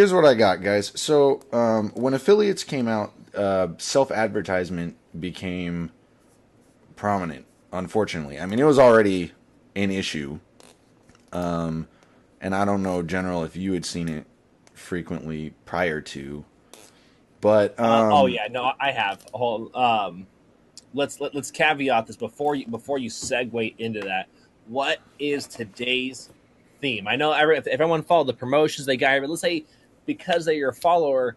here's what I got, guys. So when affiliates came out, self-advertisement became prominent, unfortunately. I mean, it was already an issue. And I don't know, General, if you had seen it frequently prior to. But oh yeah, no, I have. Hold, let's caveat this before you segue into that. What is today's theme? I know if everyone followed the promotions they got, but let's say because they're your follower,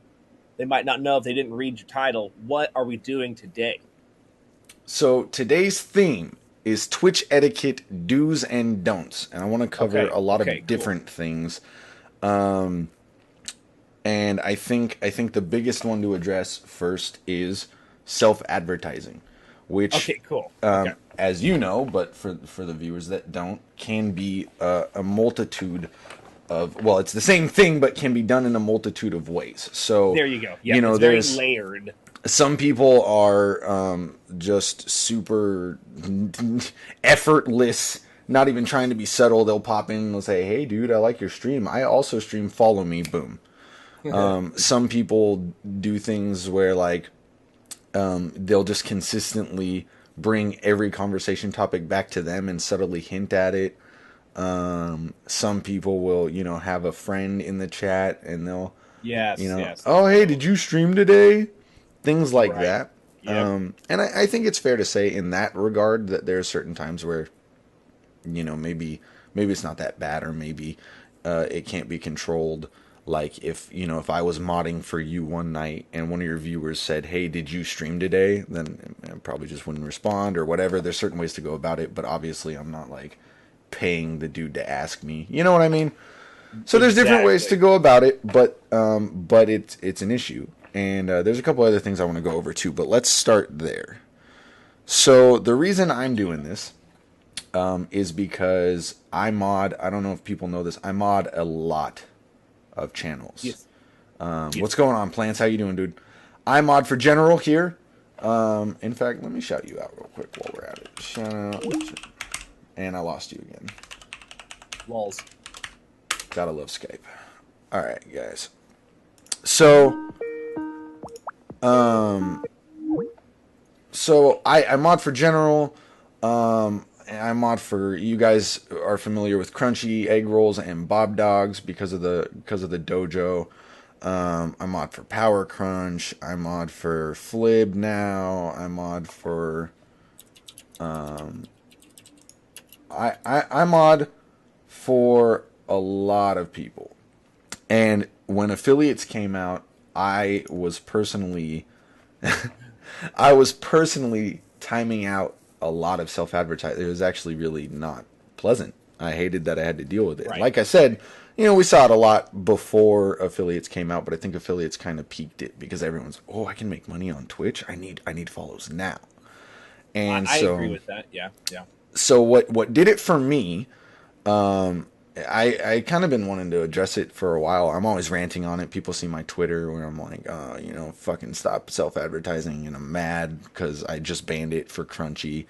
they might not know if they didn't read your title. What are we doing today? So today's theme is Twitch etiquette do's and don'ts, and I want to cover a lot of different things. And I think the biggest one to address first is self-advertising, which, as you know, but for the viewers that don't, can be a multitude of, well, it's the same thing, but can be done in a multitude of ways. So there you go. Yeah, you know, it's very layered. Some people are just super effortless, not even trying to be subtle. They'll pop in and they'll say, "Hey, dude, I like your stream. I also stream. Follow me." Boom. Some people do things where, like, they'll just consistently bring every conversation topic back to them and subtly hint at it. Some people will, have a friend in the chat and they'll, oh, hey, did you stream today? Things like that. Yep. And I think it's fair to say in that regard that there are certain times where, maybe it's not that bad, or maybe it can't be controlled. Like if I was modding for you one night and one of your viewers said, "Hey, did you stream today?" then I probably just wouldn't respond or whatever. There's certain ways to go about it, but obviously I'm not like paying the dude to ask me. You know what I mean? So there's different ways to go about it, but it's an issue. And there's a couple other things I want to go over too, but let's start there. So the reason I'm doing this is because I mod, I don't know if people know this, I mod a lot of channels. Yes. What's going on, Plants? How you doing, dude? I mod for General here. In fact, let me shout you out real quick while we're at it. Shout out. And I lost you again. Lols. Gotta love Skype. Alright, guys. So I mod for General. I mod for, you guys are familiar with Crunchy, Egg Rolls, and Bob Dogs because of the dojo. I mod for Power Crunch. I mod for Flib now. I mod for I mod for a lot of people. And when affiliates came out, I was personally timing out a lot of self-advertising. It was actually really not pleasant. I hated that I had to deal with it. Right. Like I said, we saw it a lot before affiliates came out, but I think affiliates kind of peaked it because everyone's, I can make money on Twitch. I need follows now. And I agree with that. Yeah. So what did it for me, I kind of been wanting to address it for a while. I'm always ranting on it. People see my Twitter where I'm like, fucking stop self-advertising, and I'm mad because I just banned it for Crunchy.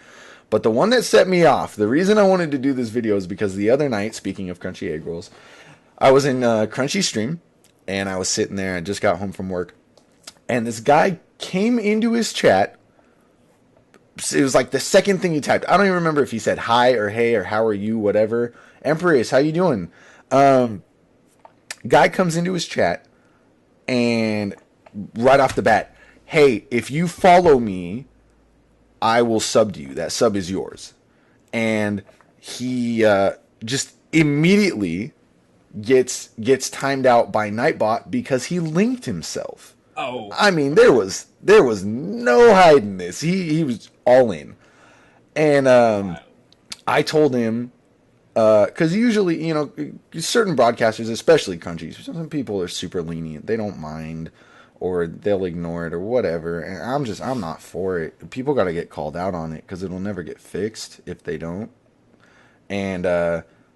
But the one that set me off, the reason I wanted to do this video is because the other night, speaking of Crunchy Egg Rolls, I was in Crunchy stream, and I was sitting there. I just got home from work, and this guy came into his chat. It was like the second thing he typed. I don't even remember if he said hi or hey or how are you, whatever. Empress, how you doing? Guy comes into his chat, and right off the bat, hey, if you follow me, I will sub to you. That sub is yours. And he just immediately gets timed out by Nightbot because he linked himself. Oh, I mean, there was no hiding this. He was all in, and I told him. Because usually, certain broadcasters, especially Crunchy, some people are super lenient. They don't mind, or they'll ignore it, or whatever. And I'm not for it. People got to get called out on it because it'll never get fixed if they don't. And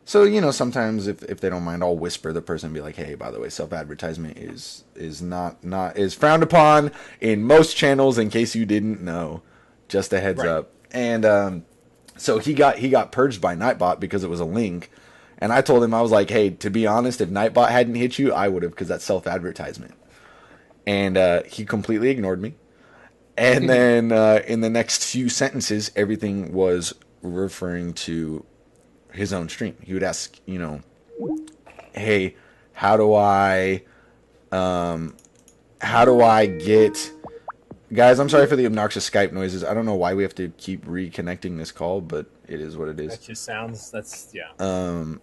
so sometimes if they don't mind, I'll whisper the person and be like, "Hey, by the way, self-advertisement is is frowned upon in most channels. In case you didn't know, just a heads up." And so he got purged by Nightbot because it was a link, And I told him, I was like, hey, to be honest, if Nightbot hadn't hit you, I would have, because that's self-advertisement. And he completely ignored me. And then in the next few sentences, everything was referring to his own stream. He would ask, hey, how do I get... Guys, I'm sorry for the obnoxious Skype noises. I don't know why we have to keep reconnecting this call, but it is what it is. That just sounds, that's, yeah.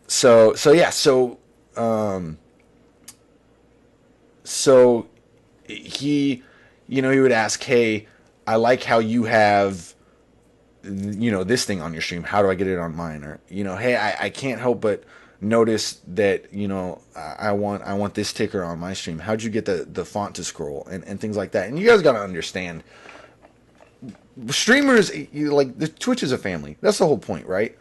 So he, he would ask, hey, I like how you have, this thing on your stream. How do I get it on mine? Or, hey, I can't help but notice that, I want this ticker on my stream. How'd you get the font to scroll and things like that? And you guys got to understand, streamers, the Twitch is a family. That's the whole point, right?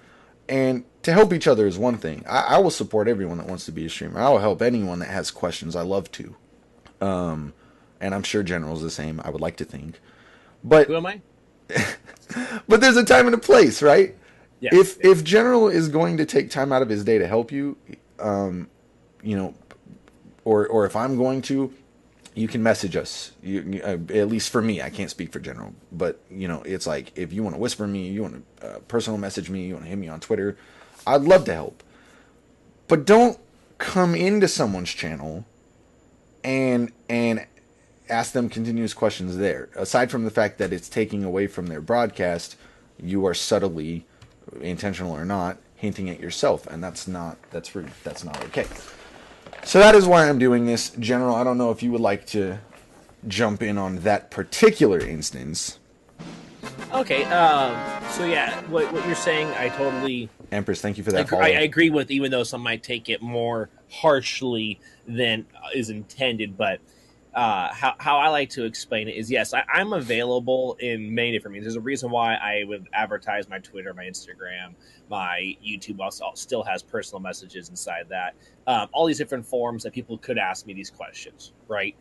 And to help each other is one thing. I will support everyone that wants to be a streamer. I will help anyone that has questions. I love to. And I'm sure General's the same. I would like to think. But who am I? But there's a time and a place, right? Yeah. If General is going to take time out of his day to help you, or if I'm going to, you can message us. At least for me, I can't speak for General, but it's like if you want to whisper me, you want to personal message me, you want to hit me on Twitter, I'd love to help. But don't come into someone's channel and ask them continuous questions there. Aside from the fact that it's taking away from their broadcast, you are subtly, intentional or not, hinting at yourself, and that's rude. That's not okay. So that is why I'm doing this. General, I don't know if you would like to jump in on that particular instance. Okay, so yeah, what you're saying, I totally... Empress, thank you for that. I agree with, even though some might take it more harshly than is intended, but how I like to explain it is, yes, I'm available in many different means. There's a reason why I would advertise my Twitter, my Instagram, my YouTube also still has personal messages inside that. All these different forms that people could ask me these questions, right?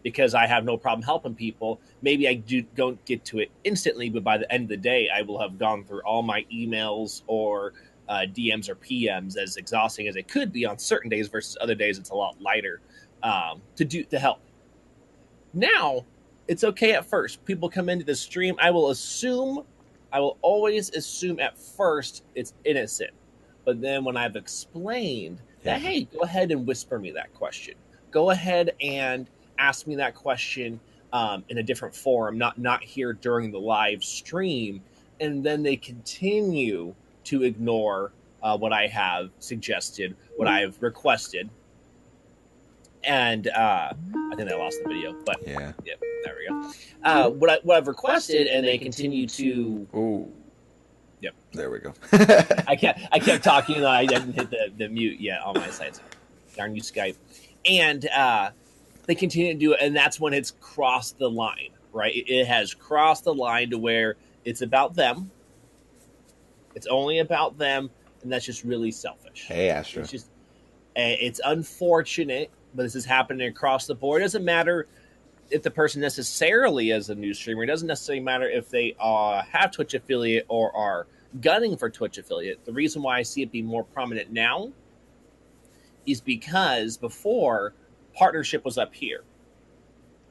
Because I have no problem helping people. Maybe I don't get to it instantly, but by the end of the day, I will have gone through all my emails or DMs or PMs, as exhausting as it could be on certain days versus other days. It's a lot lighter to help. Now, it's okay at first. People come into the stream. I will always assume at first it's innocent. But then when I've explained that, hey, go ahead and whisper me that question. Go ahead and ask me that question in a different forum, not here during the live stream. And then they continue to ignore what I have suggested, what I've requested. And I think I lost the video, but yeah, there we go. What I've requested, and they continue to. Ooh. Yep. There we go. I kept talking. I didn't hit the mute yet on my side. Darn you, Skype. And they continue to do it, and that's when it's crossed the line, right? It has crossed the line to where it's about them. It's only about them, and that's just really selfish. Hey, Astro. It's unfortunate, but this is happening across the board. It doesn't matter if the person necessarily is a new streamer. It doesn't necessarily matter if they have Twitch affiliate or are gunning for Twitch affiliate. The reason why I see it be more prominent now is because before, partnership was up here.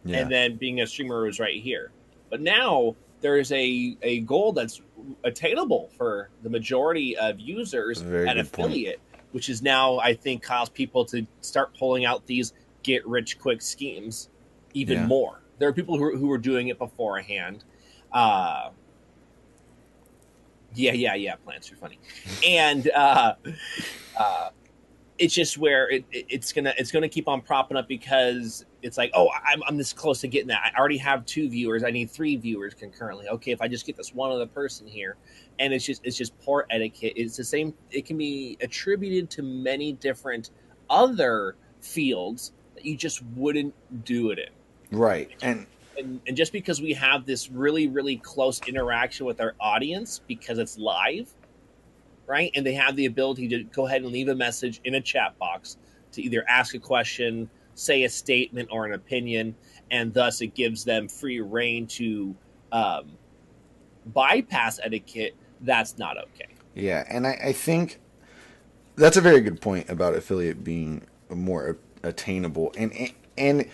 Yeah. And then being a streamer was right here. But now there is a goal that's attainable for the majority of users at affiliate, which is now, I think, caused people to start pulling out these get-rich-quick schemes even more. There are people who were doing it beforehand. Plants are funny. And it's just where it's gonna keep on propping up, because it's like, oh, I'm this close to getting that. I already have 2 viewers. I need 3 viewers concurrently. Okay, if I just get this one other person here, and it's just poor etiquette. It's the same. It can be attributed to many different other fields that you just wouldn't do it in. Right, and just because we have this really, really close interaction with our audience because it's live, right? And they have the ability to go ahead and leave a message in a chat box to either ask a question, say a statement, or an opinion, and thus it gives them free reign to bypass etiquette. That's not okay. Yeah, and I think That's a very good point about affiliate being more attainable, and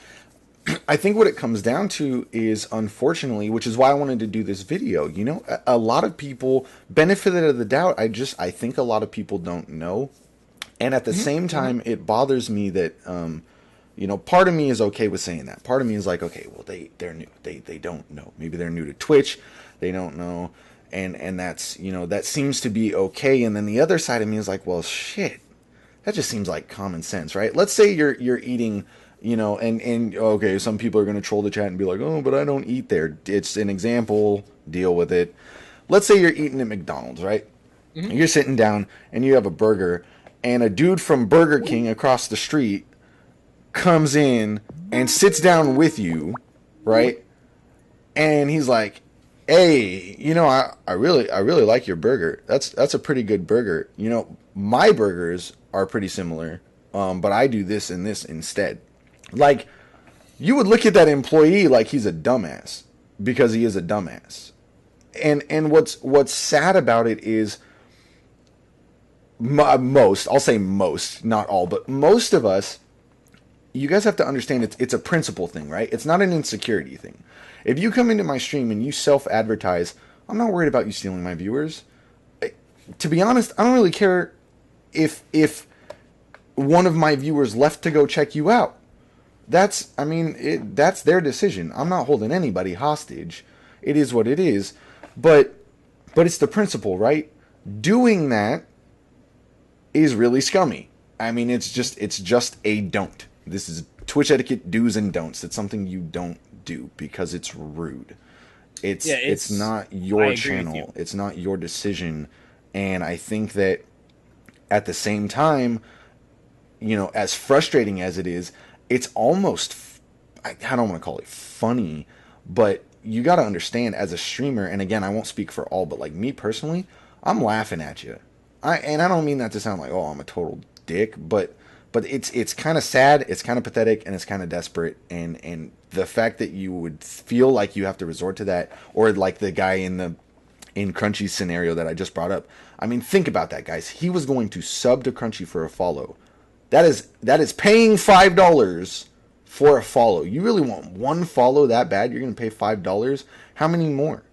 I think what it comes down to is, unfortunately, which is why I wanted to do this video. You know, a lot of people, benefit of the doubt. I think a lot of people don't know, and at the same time, it bothers me that you know, part of me is okay with saying that. Part of me is like, okay, well, they're new. They don't know. Maybe they're new to Twitch. They don't know. And that's, you know, that seems to be okay. And then the other side of me is like, well, shit, that just seems like common sense, right? Let's say you're eating, you know, and okay, some people are going to troll the chat and be like, oh, but I don't eat there. It's an example. Deal with it. Let's say you're eating at McDonald's, right? You're sitting down and you have a burger, and a dude from Burger King across the street comes in and sits down with you, right? And he's like, hey, you know, I really like your burger. That's a pretty good burger. You know, my burgers are pretty similar, but I do this and this instead. Like, you would look at that employee like he's a dumbass, because he is a dumbass. And what's sad about it is, most, I'll say most, not all, but most of us, you guys have to understand it's a principle thing, right? It's not an insecurity thing. If you come into my stream and you self-advertise, I'm not worried about you stealing my viewers. To be honest, I don't really care if one of my viewers left to go check you out. That's their decision. I'm not holding anybody hostage. It is what it is. But it's the principle, right? Doing that is really scummy. I mean, it's just a don't. This is Twitch etiquette do's and don'ts. It's something you don't do because it's rude. It's not your channel. It's not your decision. And I think that at the same time, you know, as frustrating as it is, it's almost, I don't want to call it funny, but you got to understand, as a streamer, and again, I won't speak for all, but like me personally, I'm laughing at you. And I don't mean that to sound like, oh, I'm a total dick, but it's kind of sad, it's kind of pathetic, and it's kind of desperate, and the fact that you would feel like you have to resort to that, or like the guy in Crunchy's scenario that I just brought up. I mean, think about that, guys. He was going to sub to Crunchy for a follow. That is paying $5 for a follow. You really want one follow that bad? You're going to pay $5? How many more?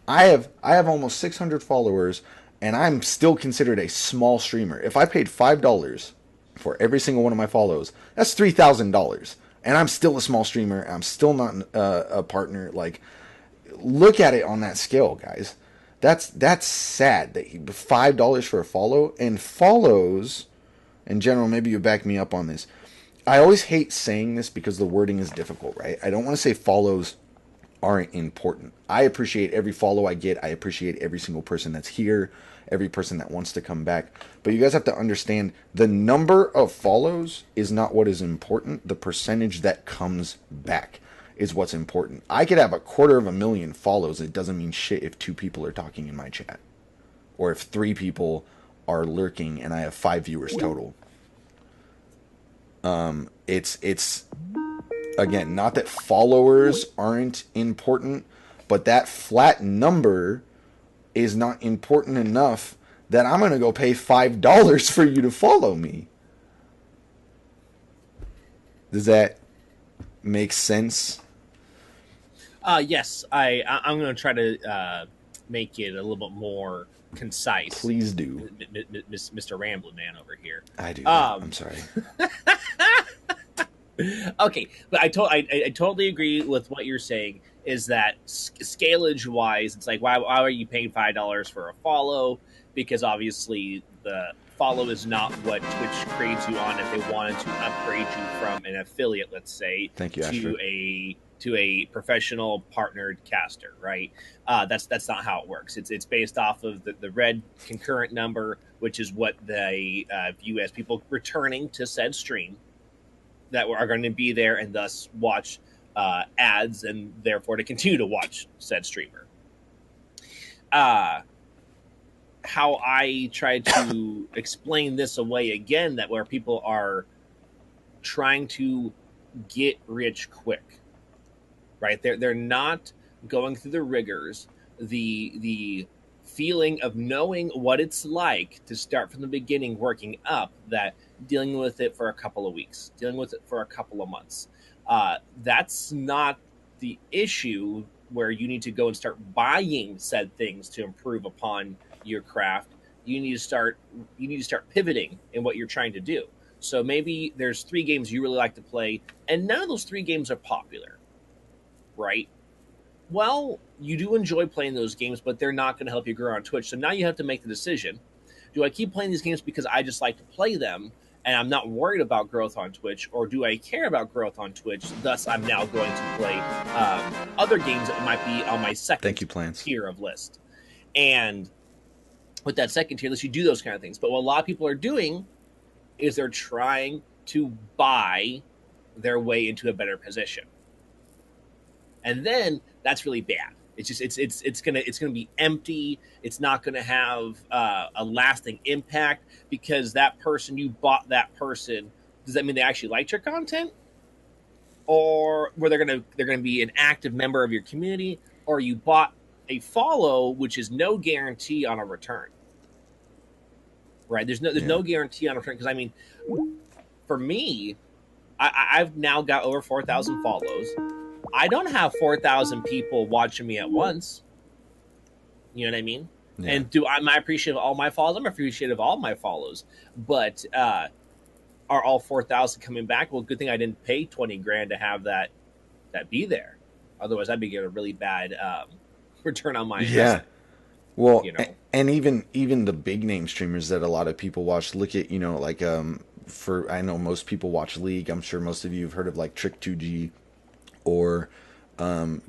I have almost 600 followers, and I'm still considered a small streamer. If I paid $5 for every single one of my follows, that's $3,000, and I'm still a small streamer. I'm still not a partner. Like, look at it on that scale, guys. That's sad that $5 for a follow, and follows in general. Maybe you back me up on this. I always hate saying this because the wording is difficult, right? I don't want to say follows aren't important. I appreciate every follow I get. I appreciate every single person that's here, every person that wants to come back. But you guys have to understand, the number of follows is not what is important. The percentage that comes back is what's important. I could have 250,000 follows. It doesn't mean shit if 2 people are talking in my chat, or if 3 people are lurking and I have 5 viewers total. It's again, not that followers aren't important, but that flat number is not important enough that I'm going to go pay $5 for you to follow me. Does that make sense? Yes, I'm going to try to make it a little bit more concise. Please do, Mr. Ramblin' Man over here. I do. I'm sorry. Okay, but I totally agree with what you're saying. Is that scalage wise, it's like, why are you paying $5 for a follow? Because obviously the follow is not what Twitch grades you on if they wanted to upgrade you from an affiliate, let's say, Thank you, to a professional partnered caster, right? That's not how it works. It's based off of the red concurrent number, which is what they view as people returning to said stream that are going to be there and thus watch ads, and therefore to continue to watch said streamer. How I try to explain this away again, that where people are trying to get rich quick, right? They're not going through the rigors, the feeling of knowing what it's like to start from the beginning, working up, that dealing with it for a couple of weeks, dealing with it for a couple of months. That's not the issue where you need to go and start buying said things to improve upon your craft. You need to start pivoting in what you're trying to do. So maybe there's 3 games you really like to play, and none of those 3 games are popular, right? Well, you do enjoy playing those games, but they're not going to help you grow on Twitch. So now you have to make the decision: do I keep playing these games because I just like to play them and I'm not worried about growth on Twitch, or do I care about growth on Twitch? Thus, I'm now going to play other games that might be on my second tier of list. And with that second tier list, you do those kind of things. But what a lot of people are doing is they're trying to buy their way into a better position, and then that's really bad. It's just it's gonna be empty. It's not gonna have a lasting impact, because that person, you bought that person. Does that mean they actually liked your content, or were they're gonna be an active member of your community, or you bought a follow, which is no guarantee on a return, right? There's no guarantee on a return, because I mean, for me, I've now got over 4,000 follows. I don't have 4,000 people watching me at once. You know what I mean? Yeah. And am I appreciative of all my follows? I'm appreciative of all my follows. But are all 4,000 coming back? Well, good thing I didn't pay 20 grand to have that be there. Otherwise, I'd be getting a really bad return on my investment. Well, and even the big name streamers that a lot of people watch, look at, like I know most people watch League. I'm sure most of you have heard of like Trick2G. Or, I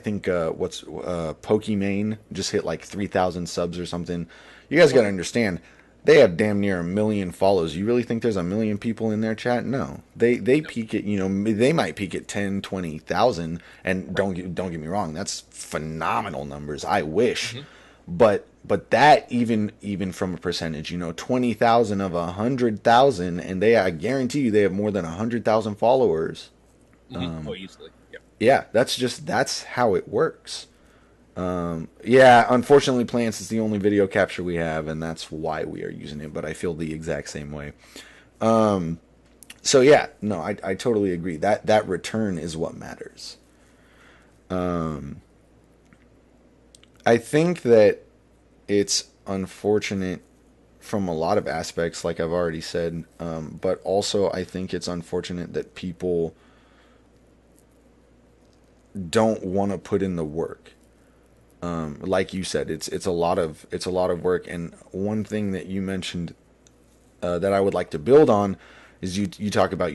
think Pokimane just hit like 3,000 subs or something. You guys got to understand, they have damn near 1 million follows. You really think there's 1 million people in their chat? No. They peak at, they might peak at 10, 20,000. And don't get me wrong, that's phenomenal numbers. I wish. Mm-hmm. But that even from a percentage, 20,000 of 100,000, and I guarantee you they have more than 100,000 followers. Easily. Yep. Yeah, that's how it works. Unfortunately, Plants is the only video capture we have, and that's why we are using it, but I feel the exact same way. I totally agree. That return is what matters. I think that it's unfortunate from a lot of aspects, like I've already said, but also I think it's unfortunate that people don't want to put in the work. Like you said, it's a lot of work. And one thing that you mentioned that I would like to build on is you talk about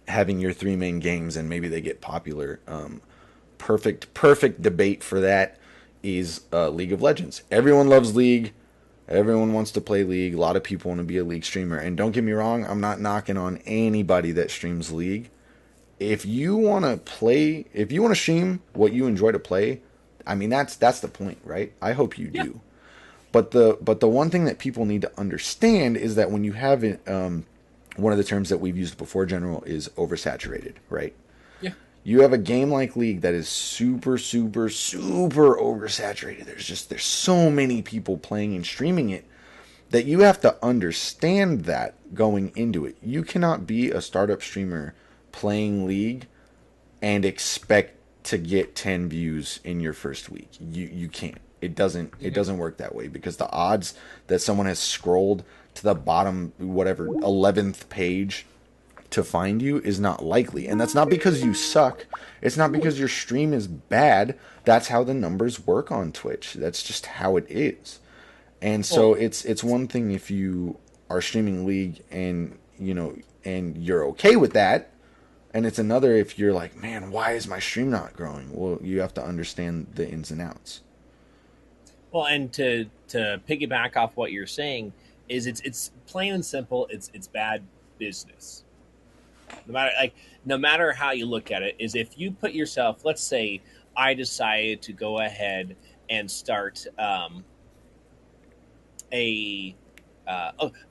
having your 3 main games and maybe they get popular. Perfect debate for that is League of Legends. Everyone loves League. Everyone wants to play League. A lot of people want to be a League streamer. And don't get me wrong, I'm not knocking on anybody that streams League. If you want to stream what you enjoy to play, I mean, that's the point, right? I hope you do. But the one thing that people need to understand is that when you have one of the terms that we've used before, General, is oversaturated, right? Yeah. You have a game like League that is super, super, super oversaturated. There's so many people playing and streaming it that you have to understand that going into it. You cannot be a startup streamer playing League and expect to get 10 views in your first week. You can't. It doesn't work that way, because the odds that someone has scrolled to the bottom 11th page to find you is not likely. And that's not because you suck. It's not because your stream is bad. That's how the numbers work on Twitch. That's just how it is. And so it's one thing if you are streaming League and you're okay with that. And it's another if you're like, man, why is my stream not growing? Well, you have to understand the ins and outs. Well, and to piggyback off what you're saying is it's plain and simple. It's bad business. No matter how you look at it, is if you put yourself, let's say I decided to go ahead and start here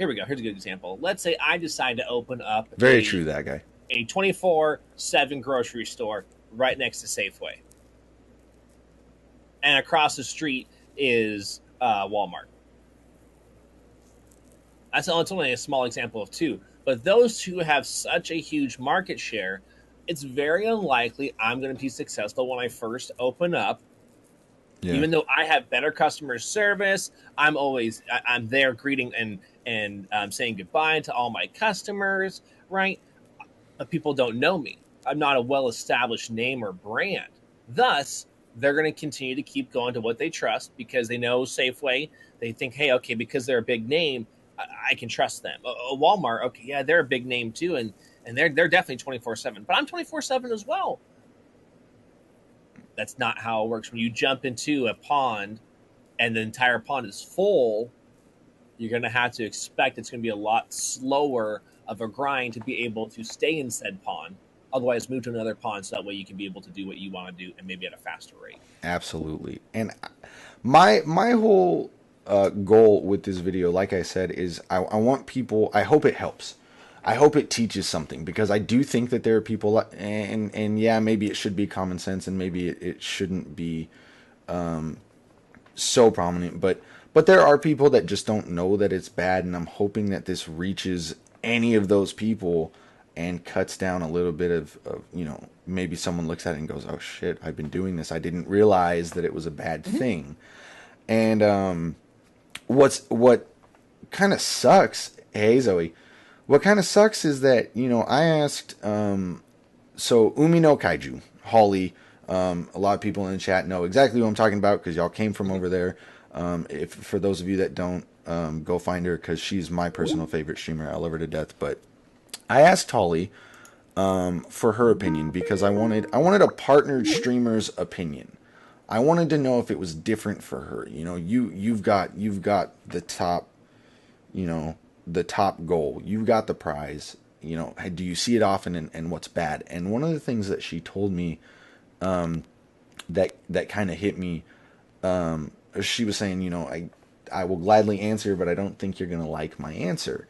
we go. Here's a good example. Let's say I decide to open up that guy. A 24/7 grocery store right next to Safeway. And across the street, is Walmart. That's only a small example of two, but those two have such a huge market share. It's very unlikely I'm going to be successful when I first open up. Yeah. Even though I have better customer service, I'm there greeting and saying goodbye to all my customers, right? But people don't know me. I'm not a well established name or brand. Thus, they're going to continue to keep going to what they trust because they know Safeway. They think, hey, okay, because they're a big name, I can trust them. Walmart, okay, yeah, they're a big name too, and they're definitely 24/7. But I'm 24/7 as well. That's not how it works. When you jump into a pond and the entire pond is full, you're going to have to expect it's going to be a lot slower of a grind to be able to stay in said pond. Otherwise, move to another pond so that way you can be able to do what you want to do and maybe at a faster rate. Absolutely. And my whole goal with this video, like I said, is I want people. I hope it helps. I hope it teaches something, because I do think that there are people, and yeah, maybe it should be common sense, and maybe it shouldn't be so prominent, but there are people that just don't know that it's bad, and I'm hoping that this reaches any of those people and cuts down a little bit of maybe someone looks at it and goes, oh shit, I've been doing this, I didn't realize that it was a bad thing. And what kind of sucks, hey Zoe, what kind of sucks is that I asked so UmiNoKaiju, Holly, a lot of people in the chat know exactly what I'm talking about because y'all came from over there. If for those of you that don't, go find her because she's my personal favorite streamer. I love her to death. But I asked Holly for her opinion because I wanted a partnered streamer's opinion. I wanted to know if it was different for her. You've got the top, the top goal. You've got the prize. Do you see it often, and what's bad? And one of the things that she told me that kind of hit me, she was saying, I will gladly answer, but I don't think you're going to like my answer.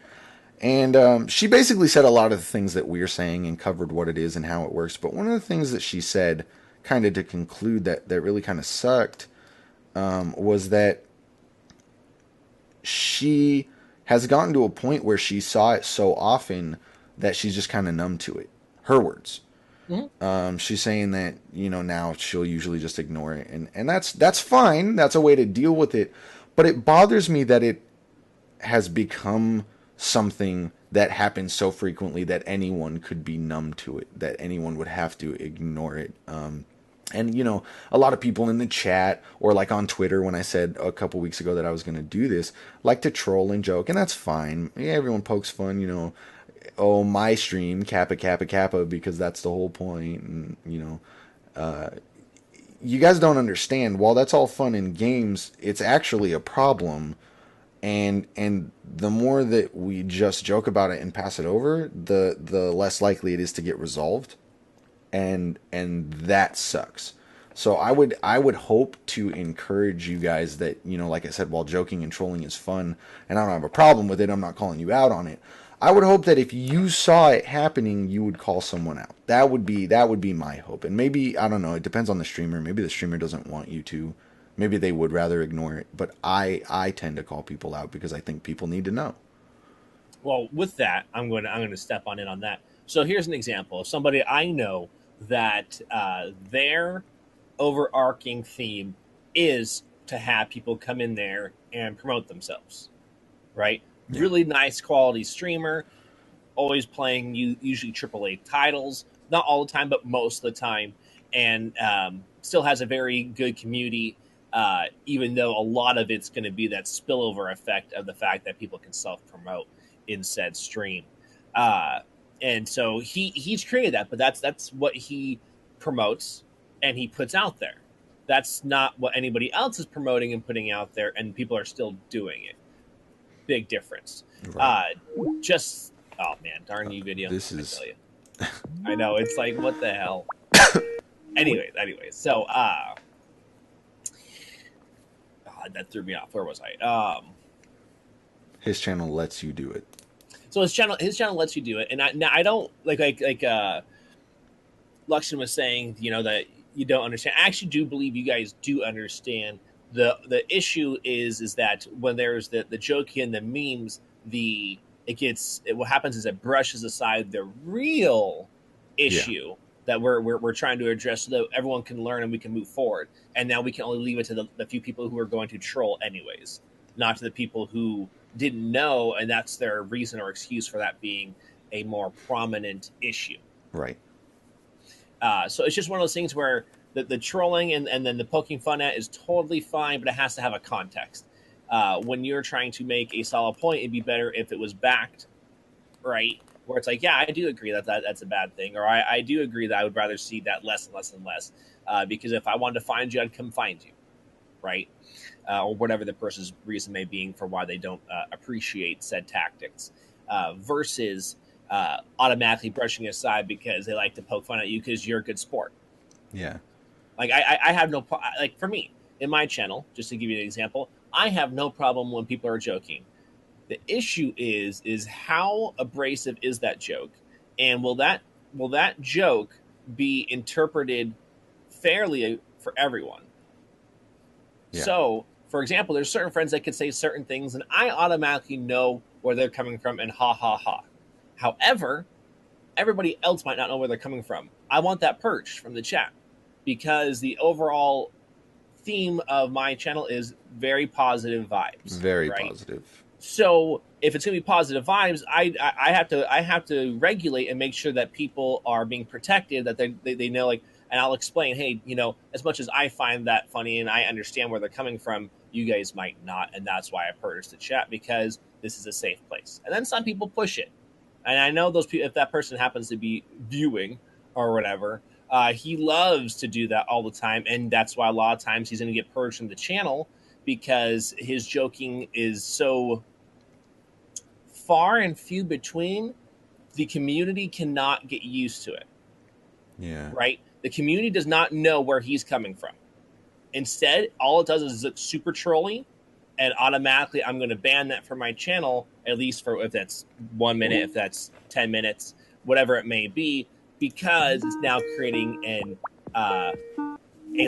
And she basically said a lot of the things that we're saying and covered what it is and how it works. But one of the things that she said, kind of to conclude, that really kind of sucked, was that she has gotten to a point where she saw it so often that she's just kind of numb to it. Her words. Mm-hmm. She's saying that, now she'll usually just ignore it. And that's fine. That's a way to deal with it. But it bothers me that it has become something that happens so frequently that anyone could be numb to it, that anyone would have to ignore it. And, a lot of people in the chat or like on Twitter, when I said a couple weeks ago that I was going to do this, like to troll and joke, and that's fine. Yeah, everyone pokes fun, oh, my stream, Kappa, Kappa, Kappa, because that's the whole point. And, you guys don't understand. While that's all fun in games, it's actually a problem. And the more that we just joke about it and pass it over, the less likely it is to get resolved. And that sucks. So I would hope to encourage you guys that, like I said, while joking and trolling is fun, and I don't have a problem with it, I'm not calling you out on it. I would hope that if you saw it happening, you would call someone out. That would be my hope. And maybe, I don't know, it depends on the streamer. Maybe the streamer doesn't want you to. Maybe they would rather ignore it. But I tend to call people out because I think people need to know. Well, with that, I'm going to step on in on that. So here's an example of somebody I know that their overarching theme is to have people come in there and promote themselves, right? Yeah. Really nice quality streamer, always playing usually AAA titles, not all the time, but most of the time, and still has a very good community, even though a lot of it's going to be that spillover effect of the fact that people can self-promote in said stream. And so he's created that, but that's what he promotes and he puts out there. That's not what anybody else is promoting and putting out there, and people are still doing it. Big difference. Right. Oh man, darn you video. This is. I tell you. I know, it's like, what the hell. anyway, so that threw me off. Where was I? His channel lets you do it. So his channel lets you do it, and I don't like Luxin was saying, that you don't understand. I actually do believe you guys do understand The issue is that when there's the jokey and the memes, what happens is it brushes aside the real issue that we're trying to address, so that everyone can learn and we can move forward. And now we can only leave it to the few people who are going to troll anyways, not to the people who didn't know, and that's their reason or excuse for that being a more prominent issue. Right. So it's just one of those things where the trolling and then the poking fun at is totally fine, but it has to have a context. When you're trying to make a solid point, it'd be better if it was backed, right? Where it's like, yeah, I do agree that's a bad thing, or I do agree that I would rather see that less and less and less, because if I wanted to find you, I'd come find you, right? Or whatever the person's reason may be for why they don't appreciate said tactics, versus automatically brushing aside because they like to poke fun at you because you're a good sport. Yeah. Like I have no like, for me in my channel, just to give you an example, I have no problem when people are joking. The issue is how abrasive is that joke, and will that joke be interpreted fairly for everyone? Yeah. So, for example, there's certain friends that could say certain things, and I automatically know where they're coming from, and ha ha ha. However, everybody else might not know where they're coming from. I want that purged from the chat, because the overall theme of my channel is very positive vibes. Very positive. So if it's going to be positive vibes, I have to regulate and make sure that people are being protected, that they know, like, and I'll explain, hey, as much as I find that funny and I understand where they're coming from, you guys might not, and that's why I purged the chat, because this is a safe place. And then some people push it, and I know those people, if that person happens to be viewing or whatever, he loves to do that all the time, and that's why a lot of times he's going to get purged from the channel, because his joking is so far and few between. The community cannot get used to it. Yeah. Right? The community does not know where he's coming from. Instead, all it does is look super trolly, and automatically I'm going to ban that from my channel, at least for, if that's 1 minute, if that's 10 minutes, whatever it may be, because it's now creating a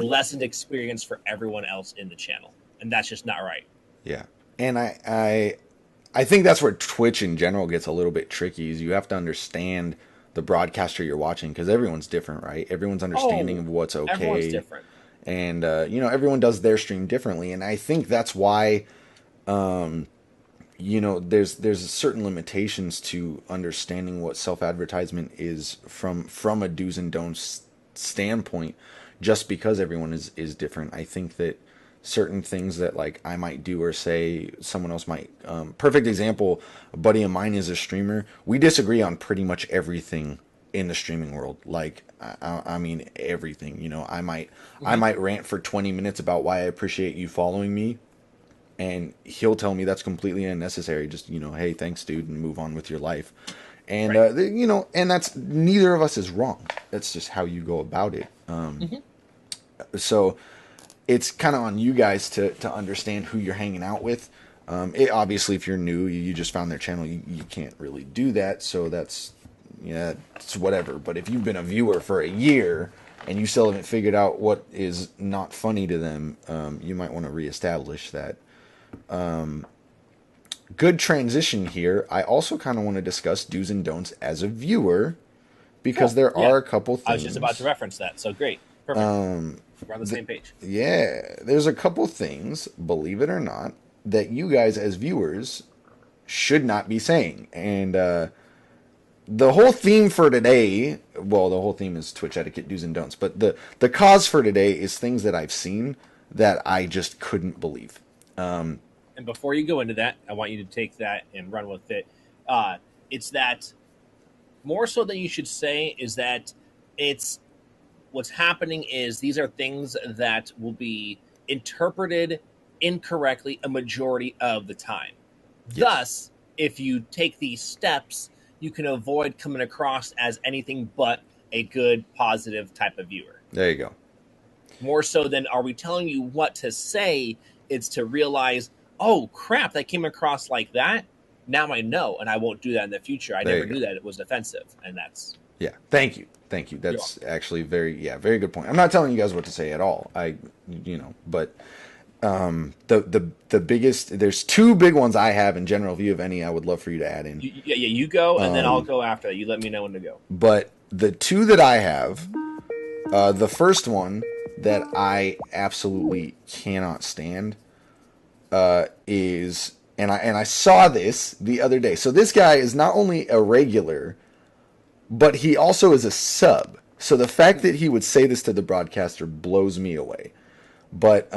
lessened experience for everyone else in the channel. And that's just not right. Yeah. And I think that's where Twitch in general gets a little bit tricky, is you have to understand the broadcaster you're watching, because everyone's different, right? Everyone's understanding of what's okay. Everyone's different. And, everyone does their stream differently. And I think that's why, there's certain limitations to understanding what self-advertisement is from a do's and don'ts standpoint, just because everyone is different. I think that certain things that, like, I might do or say, someone else might. Perfect example, a buddy of mine is a streamer. We disagree on pretty much everything in the streaming world. Like, I mean, everything. I might rant for 20 minutes about why I appreciate you following me, and he'll tell me that's completely unnecessary. Just, hey, thanks, dude, and move on with your life. And right. And that's, neither of us is wrong. That's just how you go about it. So it's kind of on you guys to understand who you're hanging out with. Obviously, if you're new, you just found their channel, you can't really do that. So that's, it's whatever. But if you've been a viewer for a year and you still haven't figured out what is not funny to them, you might want to reestablish that. Good transition here. I also kind of want to discuss do's and don'ts as a viewer, because there are a couple things. I was just about to reference that. So great. Perfect. We're on the same page. Yeah, there's a couple things, believe it or not, that you guys as viewers should not be saying. And the whole theme for today, well, the whole theme is Twitch etiquette, do's and don'ts, but the cause for today is things that I've seen that I just couldn't believe. And before you go into that, I want you to take that and run with it. It's that, more so than you should say, is that it's, what's happening is these are things that will be interpreted incorrectly a majority of the time. Yes. Thus, if you take these steps, you can avoid coming across as anything but a good, positive type of viewer. There you go. More so than are we telling you what to say, it's to realize, oh, crap, that came across like that. Now I know, and I won't do that in the future. I never knew that it was offensive, and that's... Yeah, thank you. That's actually very good point. I'm not telling you guys what to say at all. But The biggest, there's two big ones I have in general. If you have any, I would love for you to add in. Yeah, you go, and then I'll go after that. You let me know when to go. But the two that I have, the first one that I absolutely cannot stand is, and I saw this the other day. So this guy is not only a regular, but he also is a sub. So the fact that he would say this to the broadcaster blows me away. But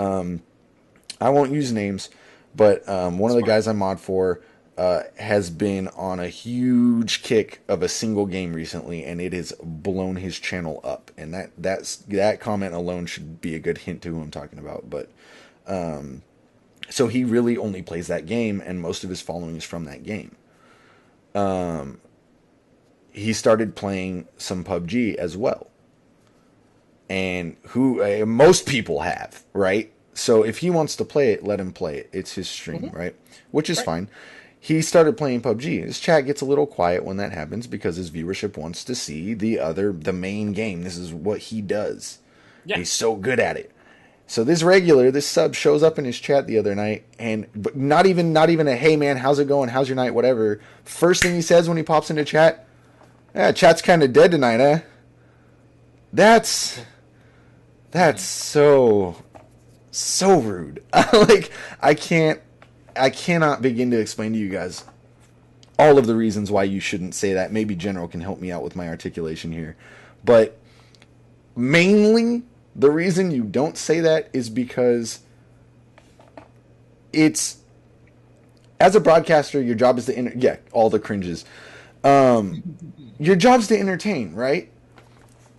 I won't use names, but one of the guys I mod for has been on a huge kick of a single game recently, and it has blown his channel up. And that comment alone should be a good hint to who I'm talking about. But so he really only plays that game, and most of his following is from that game. He started playing some PUBG as well, and who most people have, right? So if he wants to play it, let him play it. It's his stream, right? Which is fine. He started playing PUBG. His chat gets a little quiet when that happens because his viewership wants to see the main game. This is what he does. Yeah. He's so good at it. So this sub shows up in his chat the other night, but not even a hey man, how's it going? How's your night? Whatever. First thing he says when he pops into chat, yeah, chat's kind of dead tonight, eh? That's so rude. Like, I cannot begin to explain to you guys all of the reasons why you shouldn't say that. Maybe General can help me out with my articulation here. But mainly, the reason you don't say that is because it's, as a broadcaster, your job is to all the cringes. Your job's to entertain, right?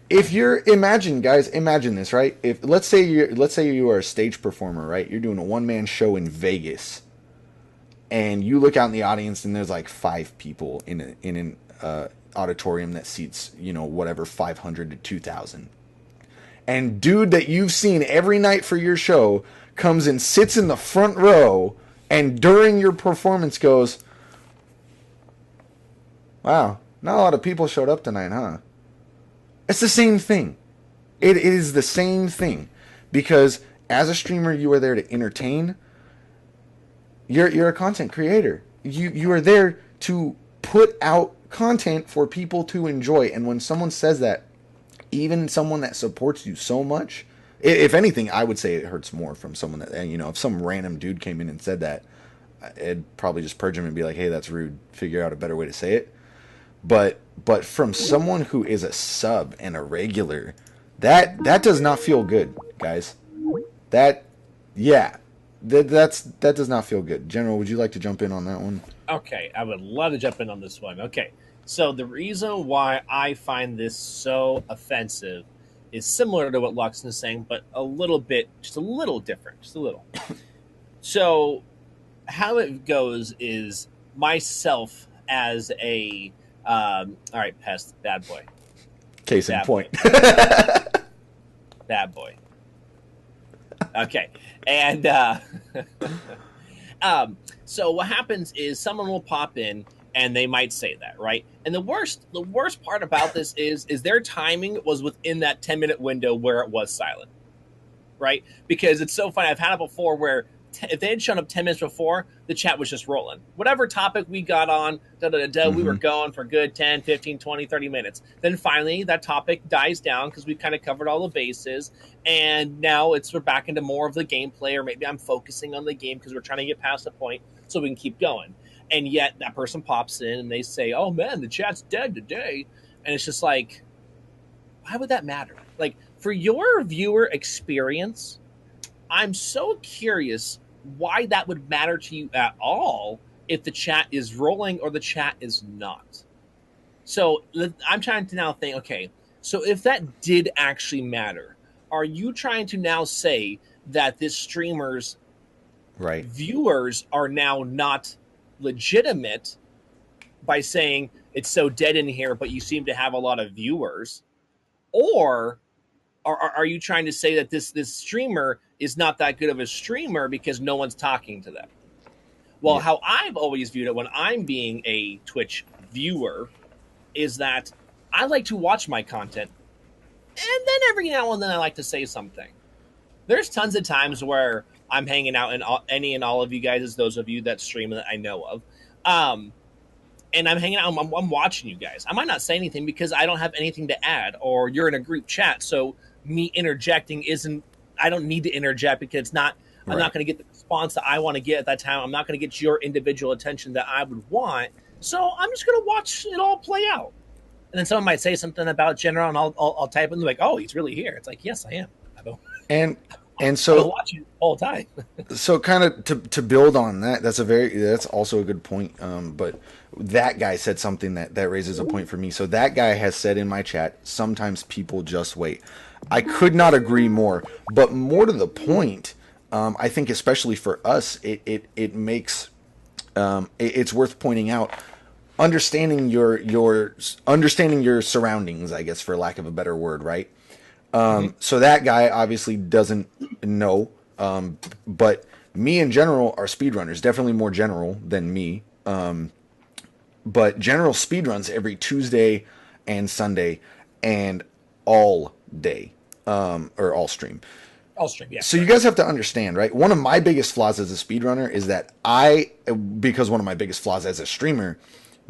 If you're, imagine this, right? If let's say you are a stage performer, right? You're doing a one-man show in Vegas, and you look out in the audience, and there's like 5 people in an auditorium that seats, whatever, 500 to 2,000. And dude that you've seen every night for your show comes and sits in the front row, and during your performance goes, "Wow, not a lot of people showed up tonight, huh?" It's the same thing. It is the same thing. Because as a streamer, you are there to entertain. You're a content creator. You are there to put out content for people to enjoy. And when someone says that, even someone that supports you so much, if anything, I would say it hurts more from someone that, if some random dude came in and said that, it'd probably just purge him and be like, hey, that's rude. Figure out a better way to say it. But from someone who is a sub and a regular, that does not feel good, guys. That does not feel good. General, would you like to jump in on that one? Okay, I would love to jump in on this one. Okay, so the reason why I find this so offensive is similar to what Luxin is saying, but a little bit, just a little different, just a little. So how it goes is myself as a all right, pest, bad boy. Case in point. Bad boy. Okay, and so what happens is someone will pop in and they might say that, right? And the worst part about this is their timing was within that 10-minute window where it was silent, right? Because it's so funny. I've had it before where if they had shown up 10 minutes before, the chat was just rolling. Whatever topic we got on, we were going for good 10, 15, 20, 30 minutes. Then finally, that topic dies down because we kind of covered all the bases. And now we're back into more of the gameplay, or maybe I'm focusing on the game because we're trying to get past the point so we can keep going. And yet that person pops in and they say, oh, man, the chat's dead today. And it's just like, why would that matter? Like, for your viewer experience, I'm so curious why that would matter to you at all if the chat is rolling or the chat is not. So I'm trying to now think, okay, so if that did actually matter, are you trying to now say that this streamer's viewers are now not legitimate by saying it's so dead in here, but you seem to have a lot of viewers? Or are you trying to say that this streamer is not that good of a streamer because no one's talking to them? Well, yeah. How I've always viewed it when I'm being a Twitch viewer is that I like to watch my content, and then every now and then I like to say something. There's tons of times where I'm hanging out in any and all of you guys, those of you that stream that I know of. And I'm hanging out. I'm watching you guys. I might not say anything because I don't have anything to add, or you're in a group chat. So me interjecting isn't. I don't need to interject because it's not. I'm Right. not going to get the response that I want to get at that time. I'm not going to get your individual attention that I would want. So I'm just going to watch it all play out. And then someone might say something about General, and I'll type in like, "Oh, he's really here." It's like, yes, I am. I've been, And I've so been watching the whole time. so kind of to build on that, that's also a good point. But that guy said something that raises a point for me. So that guy has said in my chat, sometimes people just wait. I could not agree more. But more to the point, I think especially for us, it makes it's worth pointing out. Understanding your surroundings, I guess, for lack of a better word, right? So that guy obviously doesn't know, but me in general are speedrunners, definitely more general than me. But general speedruns every Tuesday and Sunday and all day, or all stream. I'll stream, yeah. So you guys have to understand, right? One of my biggest flaws as a speedrunner is that because one of my biggest flaws as a streamer,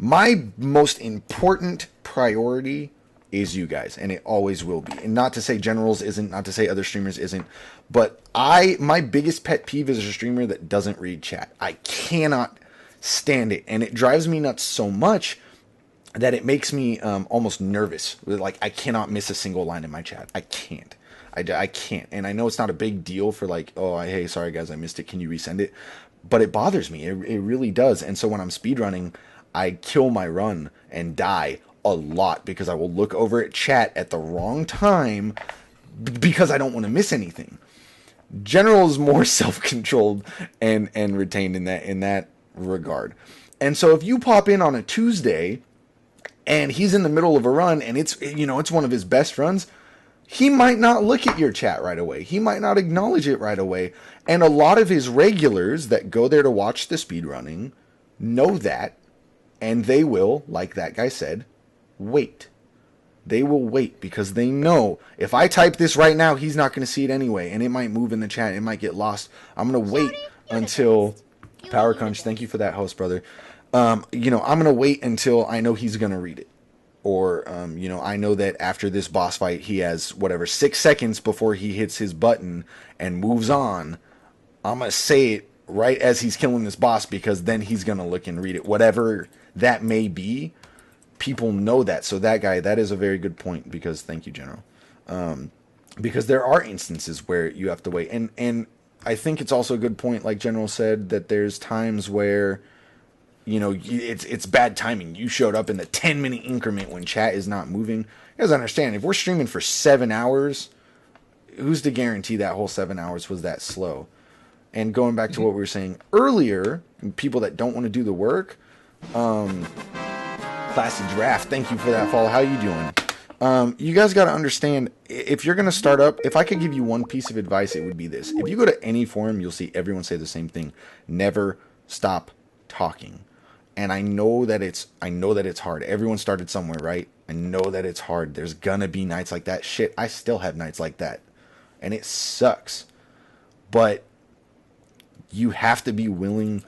my most important priority is you guys, and it always will be. And not to say Generals isn't, not to say other streamers isn't, but my biggest pet peeve is a streamer that doesn't read chat. I cannot stand it, and it drives me nuts so much that it makes me almost nervous. Like, I cannot miss a single line in my chat. I can't. I can't. And I know it's not a big deal for like, oh, hey, sorry guys, I missed it. Can you resend it? But it bothers me. It really does. And so when I'm speedrunning, I kill my run and die a lot because I will look over at chat at the wrong time because I don't want to miss anything. General is more self-controlled and retained in that regard. And so if you pop in on a Tuesday and he's in the middle of a run and it's one of his best runs, he might not look at your chat right away. He might not acknowledge it right away. And a lot of his regulars that go there to watch the speedrunning know that, and they will, like that guy said, wait. They will wait because they know if I type this right now, he's not going to see it anyway, and it might move in the chat. It might get lost. I'm going to wait until Power Crunch. Thank you for that, host brother. I'm going to wait until I know he's going to read it. Or, I know that after this boss fight, he has, 6 seconds before he hits his button and moves on. I'm going to say it right as he's killing this boss because then he's going to look and read it. Whatever that may be, people know that. So that guy, that is a very good point because, thank you, General. Because there are instances where you have to wait. And I think it's also a good point, like General said, that there's times where it's bad timing. You showed up in the 10-minute increment when chat is not moving. You guys understand, if we're streaming for 7 hours, who's to guarantee that whole 7 hours was that slow? And going back to what we were saying earlier, people that don't want to do the work, Classy Draft, thank you for that follow. How you doing? You guys got to understand, if you're going to start up, if I could give you one piece of advice, it would be this. If you go to any forum, you'll see everyone say the same thing. Never stop talking. And I know that it's hard. Everyone started somewhere, right? I know that it's hard. There's gonna be nights like that. Shit, I still have nights like that. And it sucks. But you have to be willing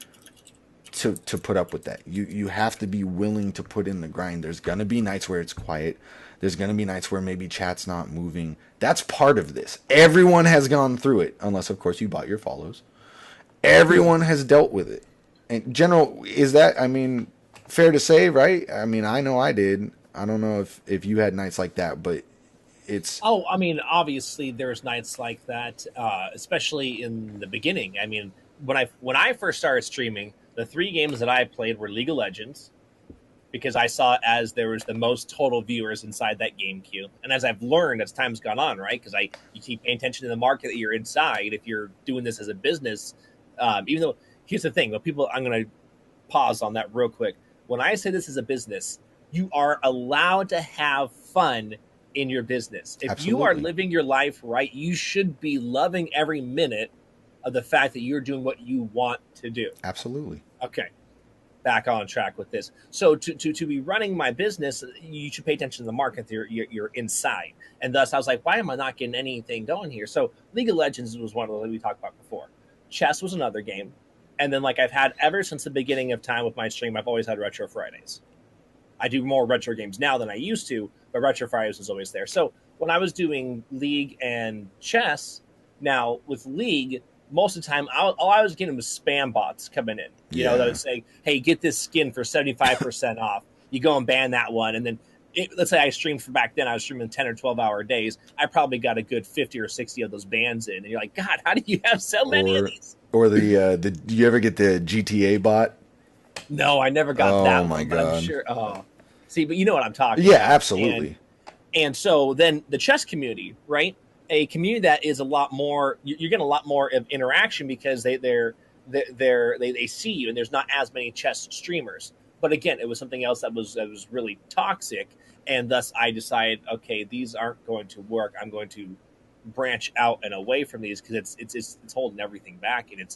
to put up with that. You have to be willing to put in the grind. There's gonna be nights where it's quiet. There's gonna be nights where maybe chat's not moving. That's part of this. Everyone has gone through it, unless of course you bought your follows. Everyone has dealt with it. And General, is that, fair to say, right? I know I did. I don't know if you had nights like that, but it's... Oh, obviously there's nights like that, especially in the beginning. When I first started streaming, the 3 games that I played were League of Legends, because I saw it as there was the most total viewers inside that game queue. And as I've learned as time's gone on, right, because you keep paying attention to the market that you're inside, if you're doing this as a business, even though... Here's the thing, I'm going to pause on that real quick. When I say this is a business, you are allowed to have fun in your business. If Absolutely. You are living your life right, you should be loving every minute of the fact that you're doing what you want to do. Absolutely. Okay, back on track with this. So to be running my business, you should pay attention to the market that you're inside. And thus, I was like, why am I not getting anything going here? So League of Legends was one of the we talked about before. chess was another game. And then like I've had ever since the beginning of time with my stream, I've always had Retro Fridays. I do more retro games now than I used to, but Retro Fridays was always there. So when I was doing League and chess, now with League, most of the time, all I was getting was spam bots coming in. You know, that would say, hey, get this skin for 75% off. You go and ban that one. And then let's say I streamed for back then, I was streaming 10 or 12 hour days. I probably got a good 50 or 60 of those bans in. And you're like, God, how do you have so many of these? Or do you ever get the GTA bot? No, I never got that one. Oh, my God. But I'm sure. Oh, see, but you know what I'm talking about. Yeah, absolutely. And so then the chess community, right? A community that is a lot more, you're getting a lot more of interaction because they see you, and there's not as many chess streamers. But again, it was something else that was really toxic, and thus I decided, okay, these aren't going to work. I'm going to branch out and away from these because it's holding everything back, and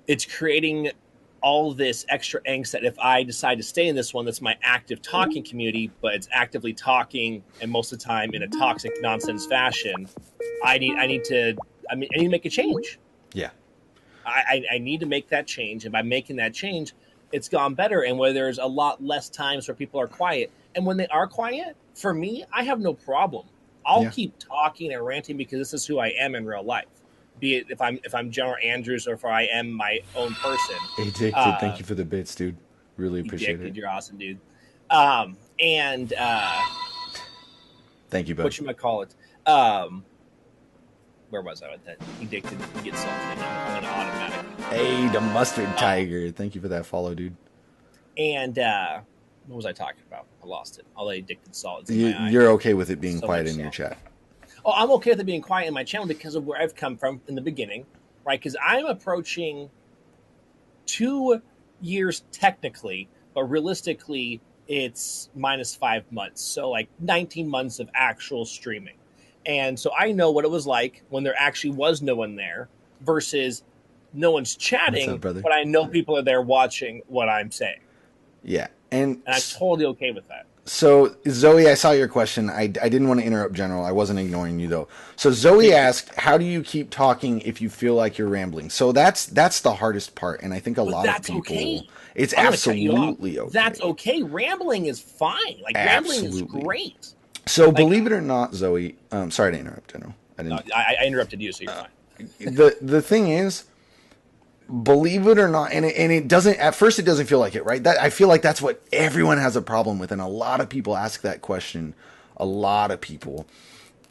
it's creating all this extra angst that if I decide to stay in this one, that's my active talking community, but it's actively talking, and most of the time in a toxic nonsense fashion, I need to make a change. Yeah. I need to make that change. And by making that change, it's gone better. And where there's a lot less times where people are quiet. And when they are quiet, for me, I have no problem. I'll keep talking and ranting because this is who I am in real life. Be it if I'm GeneralAndrews or if I am my own person. Addicted, thank you for the bits, dude. Really appreciate it. You're awesome, dude. Thank you, bud. Whatchamacallit? Where was I with that? Addicted, you get something. I'm gonna automatically. Hey, the mustard tiger. Thank you for that follow, dude. And what was I talking about? I lost it. All the addicted solids. You're okay with it being quiet in your chat? Oh, I'm okay with it being quiet in my channel because of where I've come from in the beginning, right? Because I'm approaching 2 years technically, but realistically, it's minus 5 months. So like 19 months of actual streaming. And so I know what it was like when there actually was no one there versus no one's chatting, up, brother? But I know people are there watching what I'm saying. Yeah. And I'm totally okay with that. So, Zoe, I saw your question. I didn't want to interrupt General. I wasn't ignoring you, though. So, Zoe asked, how do you keep talking if you feel like you're rambling? So, that's the hardest part, and I think a lot of people... Okay. It's absolutely okay. That's okay. Rambling is fine. Like, rambling is great. So, believe it or not, Zoe... sorry to interrupt, General. I interrupted you, so you're fine. The thing is... Believe it or not, and it doesn't, at first it doesn't feel like it, right? I feel like that's what everyone has a problem with, and a lot of people ask that question. A lot of people.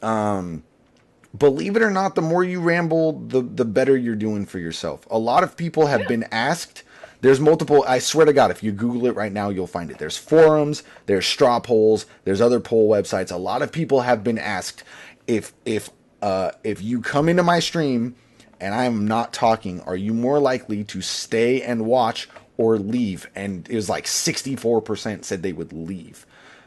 Believe it or not, the more you ramble, the better you're doing for yourself. A lot of people have been asked. There's multiple, I swear to God, if you Google it right now, you'll find it. There's forums, there's straw polls, there's other poll websites. A lot of people have been asked if you come into my stream and I am not talking, are you more likely to stay and watch or leave? And it was like 64% said they would leave.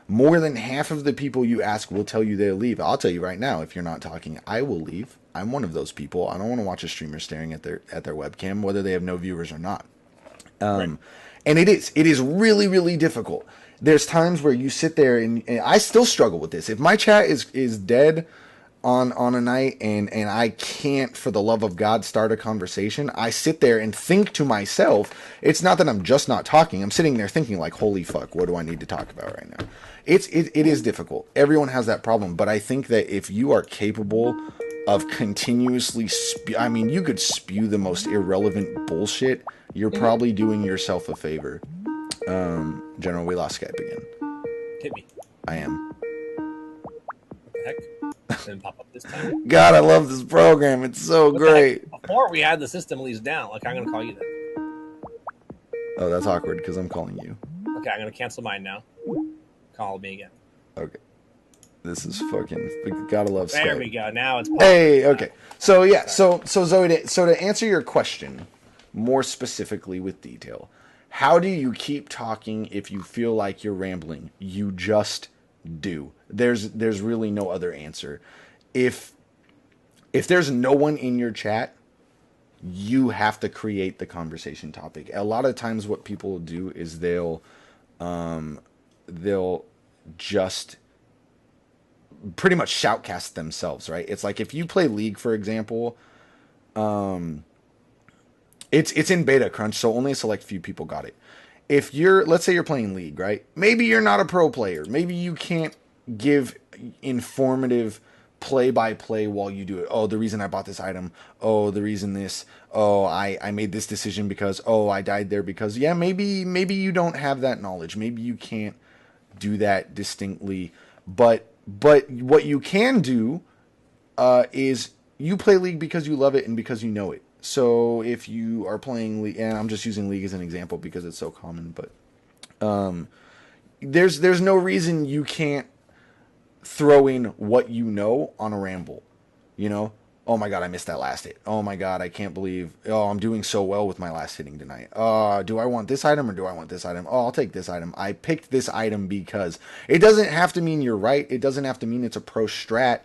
More than half of the people you ask will tell you they'll leave. I'll tell you right now, if you're not talking, I will leave. I'm one of those people. I don't want to watch a streamer staring at their webcam, whether they have no viewers or not. Right. And it is really, really difficult. There's times where you sit there and I still struggle with this. If my chat is dead on a night and I can't for the love of God start a conversation, I sit there and think to myself, it's not that I'm just not talking, I'm sitting there thinking like, holy fuck, what do I need to talk about right now? It is difficult. Everyone has that problem, but I think that if you are capable of continuously you could spew the most irrelevant bullshit, you're probably doing yourself a favor. General, we lost Skype again. Hit me. I am. What the heck? Didn't pop up this time. God, I love this program. It's so great. Before we had the system leads down, like I'm gonna call you then. Oh, that's awkward because I'm calling you. Okay, I'm gonna cancel mine now. Call me again. Okay. This is fucking. Gotta love Skype. There we go. Now it's. Hey. Okay. So yeah. So Zoe. So to answer your question more specifically with detail, how do you keep talking if you feel like you're rambling? You just do. There's really no other answer. If there's no one in your chat, you have to create the conversation topic. A lot of times what people do is they'll just pretty much shoutcast themselves, right? It's like if you play League, for example, It's in beta crunch, so only a select few people got it. If you're, let's say you're playing League, right? Maybe you're not a pro player. Maybe you can't give informative play-by-play while you do it. Oh, the reason I bought this item. Oh, the reason this. Oh, I made this decision because, oh, I died there because, yeah, maybe you don't have that knowledge. Maybe you can't do that distinctly. But what you can do is you play League because you love it and because you know it. So if you are playing League, and I'm just using League as an example because it's so common, but there's no reason you can't throw in what you know on a ramble. You know, oh my god, I missed that last hit. Oh my god, I can't believe. Oh, I'm doing so well with my last hitting tonight. Do I want this item or do I want this item? Oh, I'll take this item. I picked this item because it doesn't have to mean you're right. It doesn't have to mean it's a pro strat,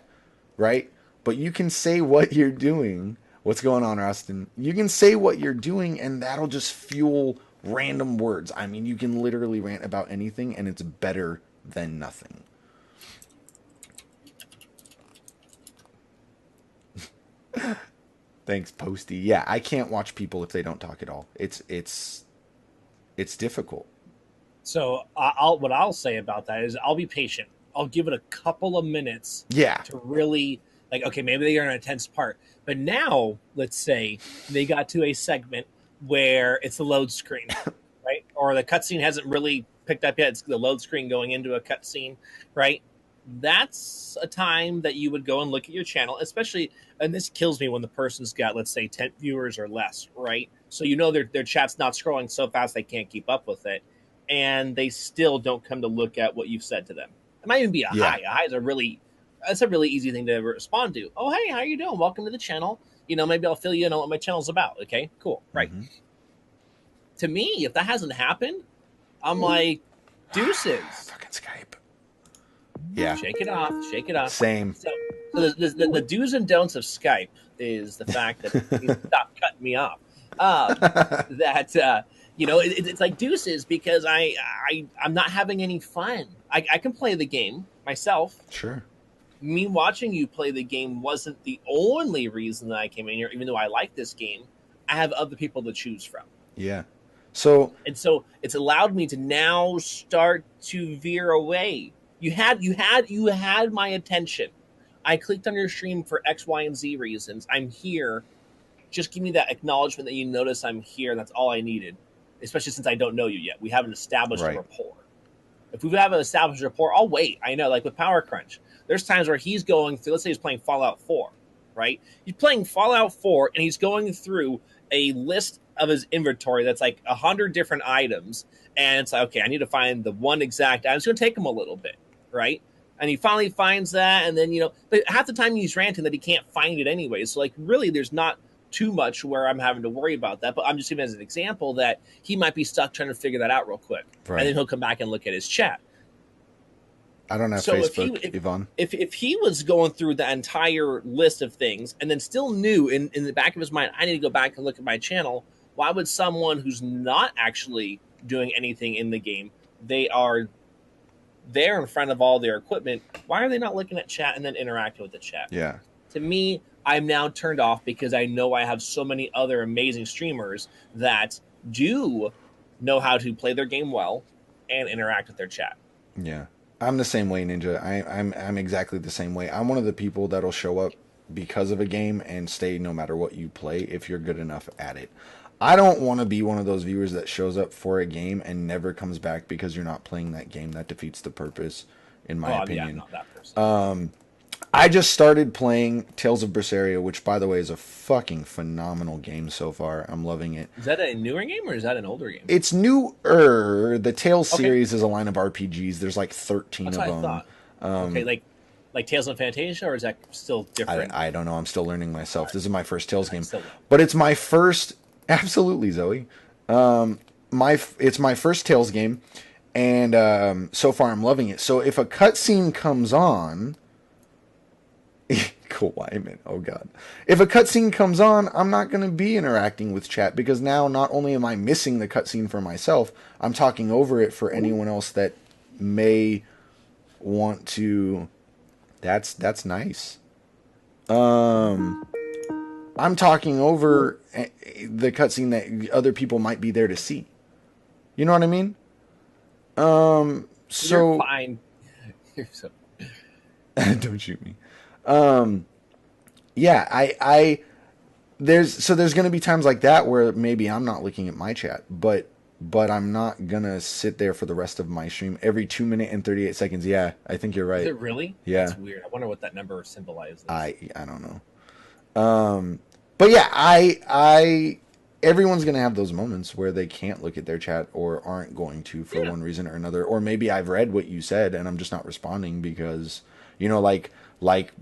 right? But you can say what you're doing. What's going on, Austin? You can say what you're doing, and that'll just fuel random words. I mean, you can literally rant about anything, and it's better than nothing. Thanks, Posty. Yeah, I can't watch people if they don't talk at all. It's difficult. So what I'll say about that is I'll be patient. I'll give it a couple of minutes Yeah. to really like. Okay, maybe they are in a tense part, but now let's say they got to a segment where it's the load screen, right? Or the cutscene hasn't really picked up yet. It's the load screen going into a cutscene, right? That's a time that you would go and look at your channel, especially, and this kills me when the person's got, let's say, 10 viewers or less, right? So you know their chat's not scrolling so fast they can't keep up with it, and they still don't come to look at what you've said to them. It might even be a hi. A hi is that's a really easy thing to respond to. Oh, hey, how you doing? Welcome to the channel. You know, maybe I'll fill you in on what my channel's about. Okay, cool, right. Mm-hmm. To me, if that hasn't happened, I'm like, deuces. Fucking Skype. Yeah. Shake it off. Shake it off. Same. So the do's and don'ts of Skype is the fact that you stop cutting me off. You know, it's like deuces because I'm not having any fun. I can play the game myself. Sure. Me watching you play the game wasn't the only reason that I came in here, even though I like this game. I have other people to choose from. Yeah. So it's allowed me to now start to veer away. You had my attention. I clicked on your stream for X, Y, and Z reasons. I'm here. Just give me that acknowledgement that you notice I'm here. And that's all I needed, especially since I don't know you yet. We haven't established a rapport. If we haven't established a rapport, I'll wait. I know, like with Power Crunch, there's times where he's going through, let's say he's playing Fallout 4, right? He's playing Fallout 4, and he's going through a list of his inventory that's like 100 different items. And it's like, okay, I need to find the one exact item. It's going to take him a little bit, right? And he finally finds that, and then, you know, but half the time he's ranting that he can't find it anyway. So, like, really, there's not too much where I'm having to worry about that. But I'm just giving as an example that he might be stuck trying to figure that out real quick. Right. And then he'll come back and look at his chat. I don't have Facebook, Yvonne. If he was going through the entire list of things and then still knew in the back of his mind, I need to go back and look at my channel, why would someone who's not actually doing anything in the game, they are there in front of all their equipment, why are they not looking at chat and then interacting with the chat? Yeah. To me, I'm now turned off because I know I have so many other amazing streamers that do know how to play their game well and interact with their chat. Yeah. I'm the same way, Ninja. I'm exactly the same way. I'm one of the people that'll show up because of a game and stay no matter what you play if you're good enough at it. I don't want to be one of those viewers that shows up for a game and never comes back because you're not playing that game. That defeats the purpose, in my opinion. Yeah, not that person. I just started playing Tales of Berseria, which, by the way, is a fucking phenomenal game so far. I'm loving it. Is that a newer game or is that an older game? It's newer. The Tales series is a line of RPGs. There's like 13 That's of what them. I thought. Okay, like Tales of Fantasia, or is that still different? I don't know. I'm still learning myself. This is my first Tales game. But it's my first... Absolutely, Zoe. It's my first Tales game, and so far I'm loving it. So if a cutscene comes on... Kawhi, oh god. If a cutscene comes on, I'm not going to be interacting with chat because now not only am I missing the cutscene for myself, I'm talking over it for anyone else that may want to. That's nice. I'm talking over the cutscene that other people might be there to see. You know what I mean? So You're fine. You're so... don't shoot me. Yeah, there's going to be times like that where maybe I'm not looking at my chat, but I'm not gonna sit there for the rest of my stream every 2 minutes and 38 seconds. Yeah, I think you're right. Is it really? Yeah, that's weird. I wonder what that number symbolizes. I don't know. But yeah, I everyone's gonna have those moments where they can't look at their chat or aren't going to for one reason or another, or maybe I've read what you said and I'm just not responding because, you know, like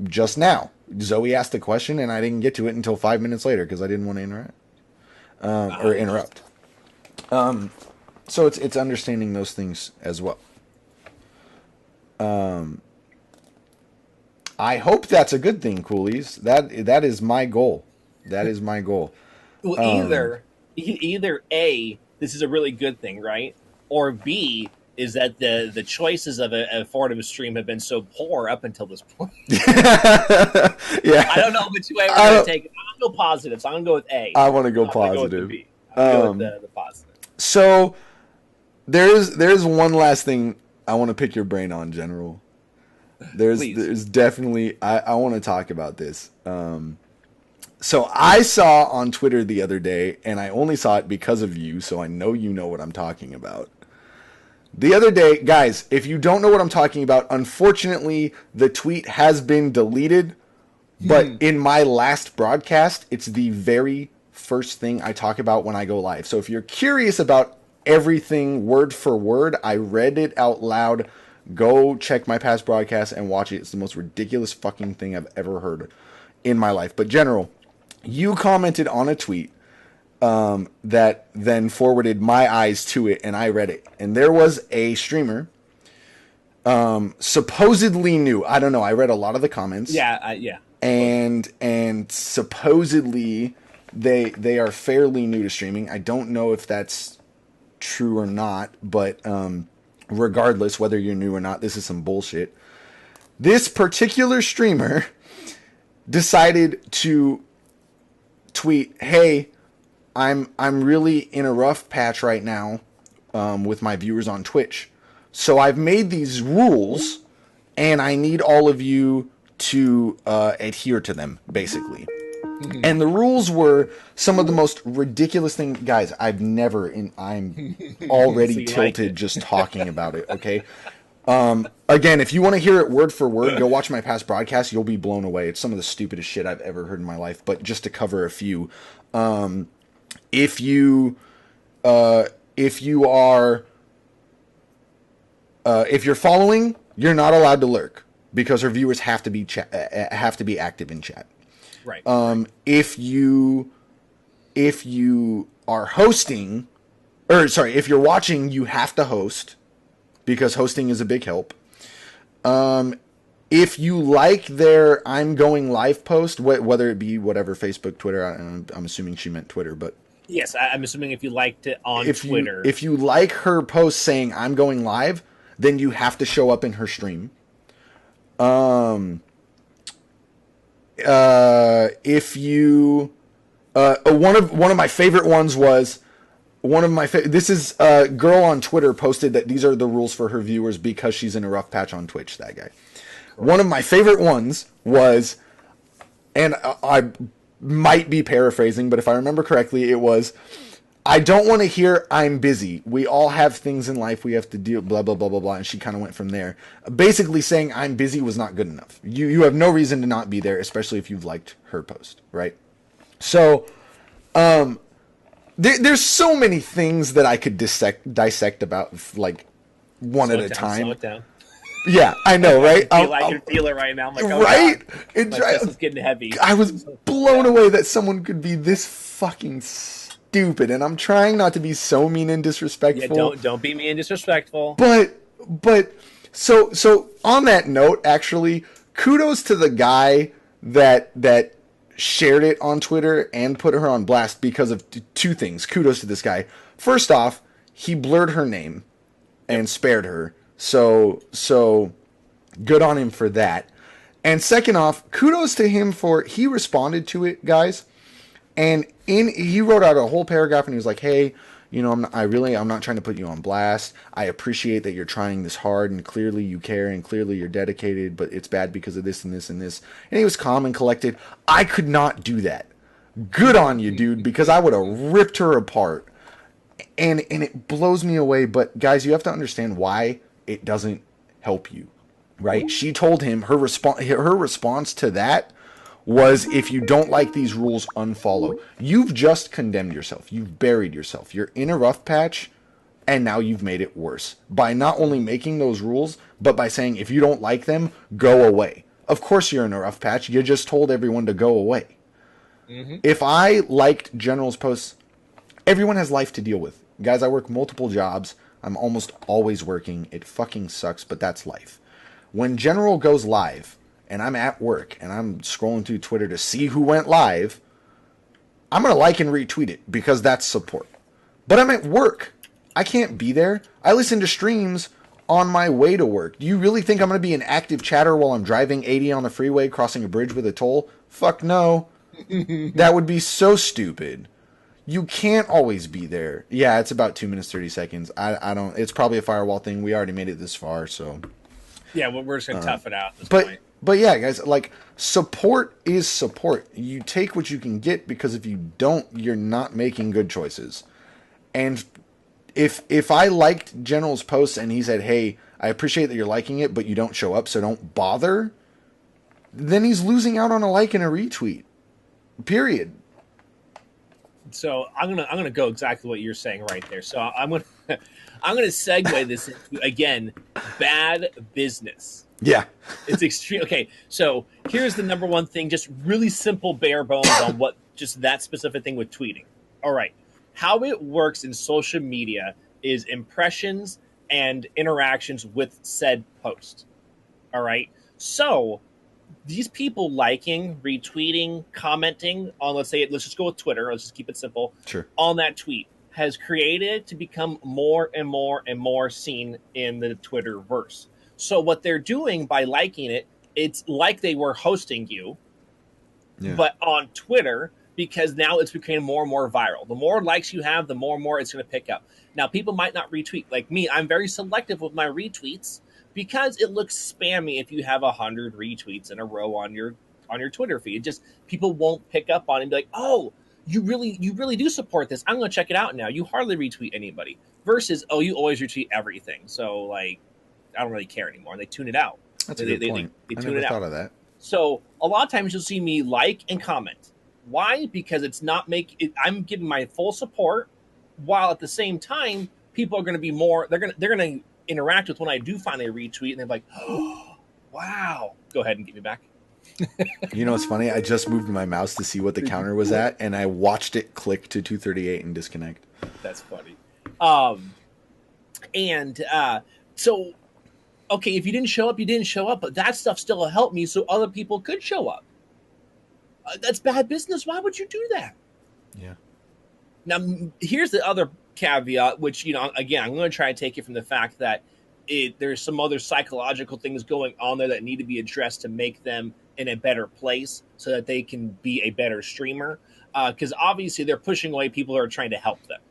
just now, Zoe asked a question and I didn't get to it until 5 minutes later because I didn't want to interact or interrupt. So it's understanding those things as well. I hope that's a good thing, coolies. That is my goal. That is my goal. Well, either A, this is a really good thing, right? Or B, is that the choices of a formative stream have been so poor up until this point. Yeah. I don't know which way we're going to take it. I'm going to go positive, so I'm going to go with A. I want to go positive. Go with the B. I'm going to go with the positive. So there's one last thing I want to pick your brain on, General. There's definitely I want to talk about this. So I saw on Twitter the other day, and I only saw it because of you, so I know you know what I'm talking about. The other day, guys, if you don't know what I'm talking about, unfortunately, the tweet has been deleted, but in my last broadcast, it's the very first thing I talk about when I go live. So if you're curious about everything word for word, I read it out loud. Go check my past broadcast and watch it. It's the most ridiculous fucking thing I've ever heard in my life. But General, you commented on a tweet that then forwarded my eyes to it, and I read it. And there was a streamer, supposedly new. I don't know. I read a lot of the comments. Yeah. And supposedly they are fairly new to streaming. I don't know if that's true or not, but regardless, whether you're new or not, this is some bullshit. This particular streamer decided to tweet, "Hey, I'm really in a rough patch right now with my viewers on Twitch. So I've made these rules, and I need all of you to adhere to them, basically." And the rules were some of the most ridiculous things. Guys, I'm already tilted just talking about it, okay? Again, if you want to hear it word for word, go watch my past broadcast. You'll be blown away. It's some of the stupidest shit I've ever heard in my life. But just to cover a few, if you're following, you're not allowed to lurk because her viewers have to be active in chat. Right. If you are hosting, if you're watching, you have to host because hosting is a big help. If you like their "I'm going live" post, whether it be whatever, Facebook, Twitter, I'm assuming she meant Twitter, but yes, I'm assuming if you liked it on Twitter. If you like her post saying "I'm going live," then you have to show up in her stream. If you one of my favorite ones was this is a girl on Twitter posted that these are the rules for her viewers because she's in a rough patch on Twitch, that guy. One of my favorite ones was, and I might be paraphrasing, but if I remember correctly, it was, "I don't want to hear 'I'm busy. We all have things in life we have to do,' blah, blah, blah, blah, blah." And she kind of went from there. Basically saying "I'm busy" was not good enough. You have no reason to not be there, especially if you've liked her post, right? So, there's so many things that I could dissect about, like, one at a time. Slow it down. Yeah, I know, right? I can feel it right now. I'm like, oh, right? God. My chest is getting heavy. I was blown away that someone could be this fucking stupid, and I'm trying not to be so mean and disrespectful. Yeah, don't be mean and disrespectful. But so on that note, actually, kudos to the guy that shared it on Twitter and put her on blast because of two things. Kudos to this guy. First off, he blurred her name and spared her. So good on him for that. And second off, kudos to him he responded to it, guys. And he wrote out a whole paragraph, and he was like, "Hey, I'm not trying to put you on blast. I appreciate that you're trying this hard, and clearly you care, and clearly you're dedicated, but it's bad because of this and this and this." And he was calm and collected. I could not do that. Good on you, dude, because I would have ripped her apart. And it blows me away. But guys, you have to understand why it doesn't help you, right? She told him her response to that was, if you don't like these rules, unfollow. You've just condemned yourself. You've buried yourself. You're in a rough patch, and now you've made it worse. By not only making those rules, but by saying, if you don't like them, go away. Of course you're in a rough patch. You just told everyone to go away. Mm-hmm. If I liked General's posts, everyone has life to deal with. Guys, I work multiple jobs. I'm almost always working. It fucking sucks, but that's life. When General goes live, and I'm at work, and I'm scrolling through Twitter to see who went live, I'm going to like and retweet it, because that's support. But I'm at work. I can't be there. I listen to streams on my way to work. Do you really think I'm going to be an active chatter while I'm driving 80 on the freeway, crossing a bridge with a toll? Fuck no. That would be so stupid. You can't always be there. Yeah, it's about 2 minutes, 30 seconds. I don't... It's probably a firewall thing. We already made it this far, so... Yeah, well, we're just going to tough it out at this point. But yeah, guys, like, support is support. You take what you can get, because if you don't, you're not making good choices. And if I liked General's post and he said, "Hey, I appreciate that you're liking it, but you don't show up, so don't bother," then he's losing out on a like and a retweet. Period. So I'm gonna go exactly what you're saying right there. So I'm gonna segue this into, again, bad business. Yeah. It's extreme. Okay, so here's the number one thing, just really simple bare bones on what just that specific thing with tweeting. All right. How it works in social media is impressions and interactions with said post. All right. So these people liking, retweeting, commenting on, let's just go with Twitter. Let's just keep it simple. Sure. On that tweet has created to become more and more and more seen in the Twitterverse. So what they're doing by liking it, it's like they were hosting you, but on Twitter, because now it's becoming more and more viral. The more likes you have, the more and more it's going to pick up. Now, people might not retweet. Like me, I'm very selective with my retweets because it looks spammy if you have 100 retweets in a row on your Twitter feed. It just, people won't pick up on it and be like, "Oh, you really do support this. I'm going to check it out now." You hardly retweet anybody. Versus, "Oh, you always retweet everything. So, like, I don't really care anymore." And they tune it out. That's a good point. I never thought of that. So a lot of times you'll see me like and comment. Why? Because it's not I'm giving my full support, while at the same time people are going to be more. They're going to interact with when I do finally retweet, and they're like, "Oh, wow!" Go ahead and get me back. You know what's funny? I just moved my mouse to see what the counter was at, and I watched it click to 238 and disconnect. That's funny. So. Okay, if you didn't show up, you didn't show up, but that stuff still helped me so other people could show up. That's bad business. Why would you do that? Yeah. Now, here's the other caveat, which, again, I'm going to try and take it from the fact that there's some other psychological things going on there that need to be addressed to make them in a better place so that they can be a better streamer. Because obviously they're pushing away people who are trying to help them.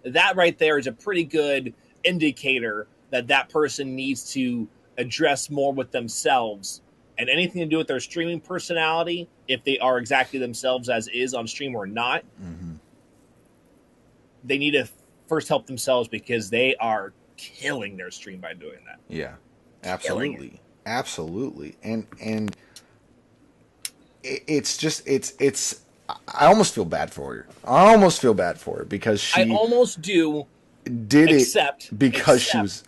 That right there is a pretty good indicator that person needs to address more with themselves, and anything to do with their streaming personality, if they are exactly themselves as is on stream or not, they need to first help themselves, because they are killing their stream by doing that. Yeah, absolutely. Absolutely. And it's just, I almost feel bad for her. Because I almost do. Did it because she was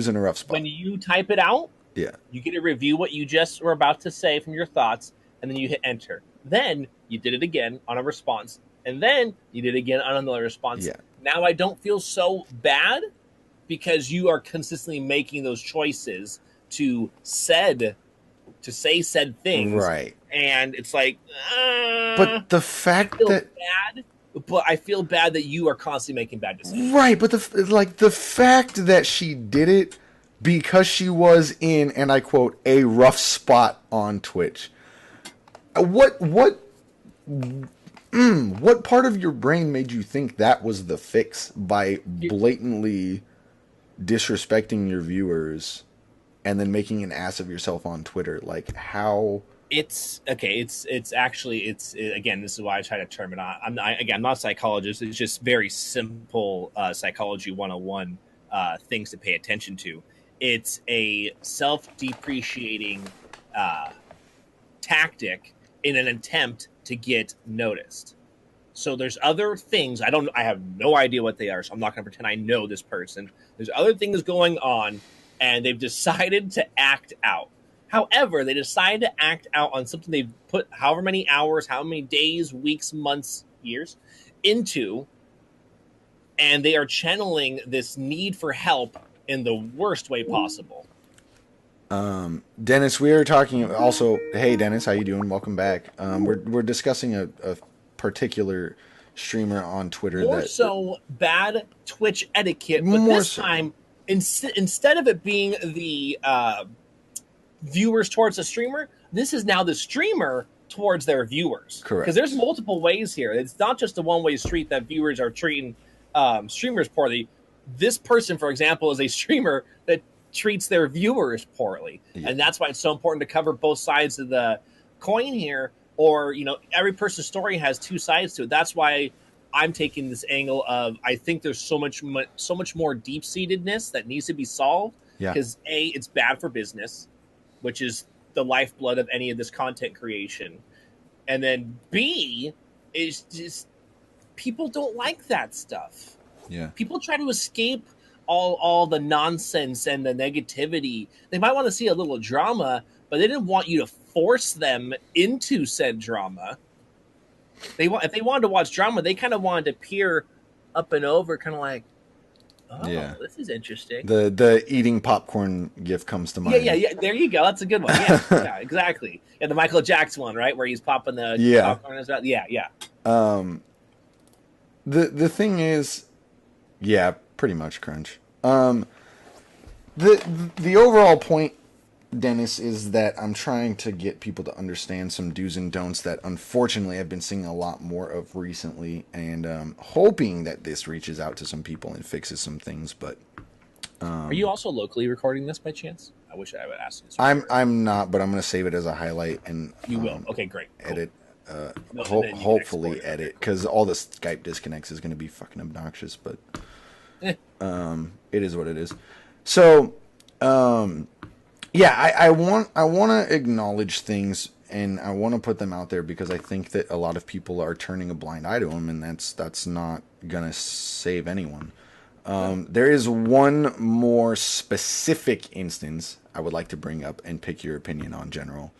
in a rough spot. When you type it out, you get to review what you just were about to say from your thoughts, and then you hit enter. Then you did it again on a response, and then you did it again on another response. Yeah. Now I don't feel so bad, because you are consistently making those choices to say said things, right? And it's like, but the fact that bad. But I feel bad that you are constantly making bad decisions. Right, but the fact that she did it because she was in, and I quote, a rough spot on Twitch. What What part of your brain made you think that was the fix by blatantly disrespecting your viewers and then making an ass of yourself on Twitter? Like, how? It's okay. It's actually again. This is why I try to term it on. I'm not a psychologist. It's just very simple psychology 101 things to pay attention to. It's a self-depreciating tactic in an attempt to get noticed. So there's other things. I have no idea what they are. So I'm not going to pretend I know this person. There's other things going on, and they've decided to act out. However, they decide to act out on something they've put however many hours, how many days, weeks, months, years into, and they are channeling this need for help in the worst way possible. Dennis, we are talking also. Hey, Dennis, how you doing? Welcome back. We're discussing a particular streamer on Twitter More that so bad Twitch etiquette, but this time instead of it being the viewers towards the streamer, this is now the streamer towards their viewers. Correct. Because there's multiple ways here. It's not just a one-way street that viewers are treating streamers poorly. This person, for example, is a streamer that treats their viewers poorly. Yeah. And that's why it's so important to cover both sides of the coin here. Or, you know, every person's story has two sides to it. That's why I'm taking this angle of I think there's so much more deep-seatedness that needs to be solved. Because A, it's bad for business, which is the lifeblood of any of this content creation. And then B is just people don't like that stuff. Yeah. People try to escape all the nonsense and the negativity. They might want to see a little drama, but they didn't want you to force them into said drama. If they wanted to watch drama, they kind of wanted to peer up and over, kind of like, oh, this is interesting. The eating popcorn gif comes to mind. Yeah. There you go. That's a good one. Yeah, exactly. Yeah, the Michael Jackson one, right, where he's popping the popcorn as well. Yeah. The thing is, pretty much crunch. The overall point, Dennis, is that I'm trying to get people to understand some do's and don'ts that unfortunately I've been seeing a lot more of recently, and hoping that this reaches out to some people and fixes some things. But are you also locally recording this by chance? I wish I would ask you. I'm not, but I'm going to save it as a highlight and you will. Okay, great. Edit. Cool. Hopefully edit, because all the Skype disconnects is going to be fucking obnoxious. But it is what it is. So. I want to acknowledge things, and I want to put them out there because I think that a lot of people are turning a blind eye to them, and that's not gonna save anyone. There is one more specific instance I would like to bring up and pick your opinion on, General.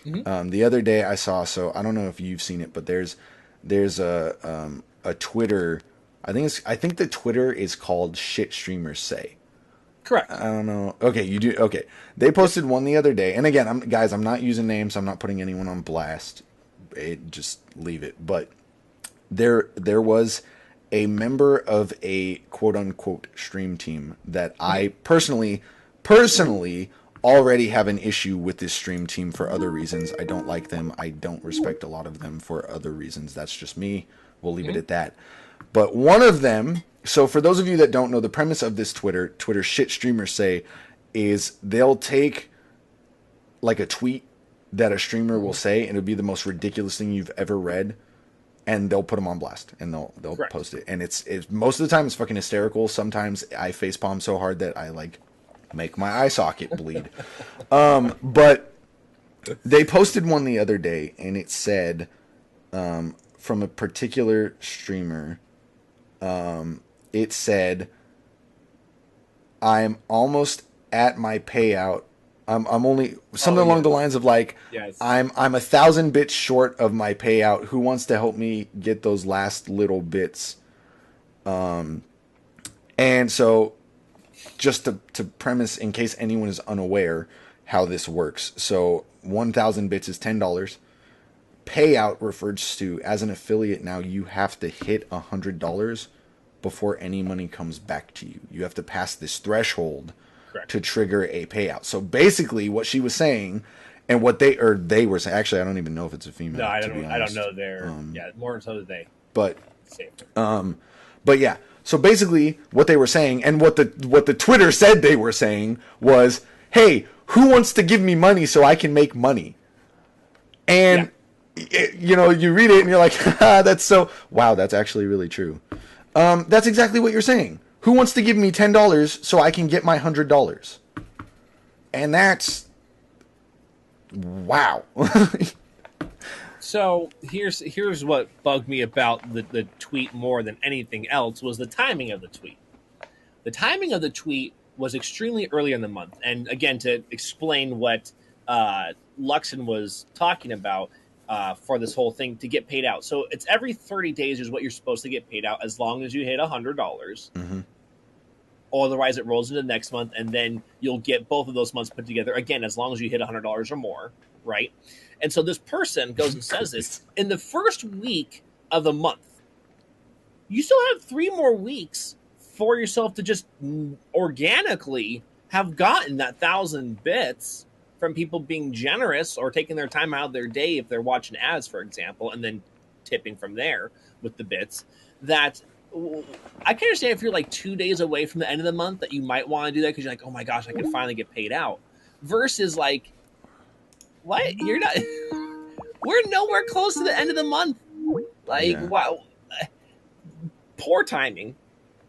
Mm-hmm. The other day I saw, so I don't know if you've seen it, but there's a Twitter. I think the Twitter is called Shit Streamers Say. Correct. I don't know. Okay, you do. Okay. They posted one the other day. And again, I'm not using names. I'm not putting anyone on blast. Just leave it. But there was a member of a quote-unquote stream team that I personally already have an issue with this stream team for other reasons. I don't like them. I don't respect a lot of them for other reasons. That's just me. We'll leave it at that. But one of them... So for those of you that don't know, the premise of this Twitter Shit Streamers Say is they'll take like a tweet that a streamer will say, and it'll be the most ridiculous thing you've ever read, and they'll put them on blast, and they'll post it. And it's most of the time it's fucking hysterical. Sometimes I facepalm so hard that I like make my eye socket bleed. But they posted one the other day, and it said from a particular streamer. It said, "I'm almost at my payout. I'm only something along the lines of like, I'm 1,000 bits short of my payout. Who wants to help me get those last little bits?" And so, just to premise, in case anyone is unaware how this works, so 1,000 bits is $10. Payout refers to, as an affiliate now, you have to hit $100 before any money comes back to you. You have to pass this threshold to trigger a payout. So basically what she was saying And what they were saying, actually, I don't even know if it's a female. No, I to be don't. I don't honest. know their. Yeah, more so than they. But Safer. but yeah. So basically, what they were saying, and what the Twitter said they were saying was, "Hey, who wants to give me money so I can make money?" And you know, you read it and you're like, "That's so wow, that's actually really true." That's exactly what you're saying. Who wants to give me $10 so I can get my $100? And that's wow. So here's what bugged me about the tweet more than anything else was the timing of the tweet. The timing of the tweet was extremely early in the month. And again, to explain what Luxin was talking about for this whole thing to get paid out. So it's every 30 days is what you're supposed to get paid out as long as you hit $100. Mm-hmm. Otherwise, it rolls into the next month, and then you'll get both of those months put together again as long as you hit $100 or more, right? And so this person goes and says this in the first week of the month. You still have 3 more weeks for yourself to just organically have gotten that 1,000 bits from people being generous or taking their time out of their day if they're watching ads, for example, and then tipping from there with the bits. That I can understand if you're like 2 days away from the end of the month that you might want to do that because you're like, oh my gosh, I can finally get paid out. Versus like, what? You're not. We're nowhere close to the end of the month. Like, wow, poor timing.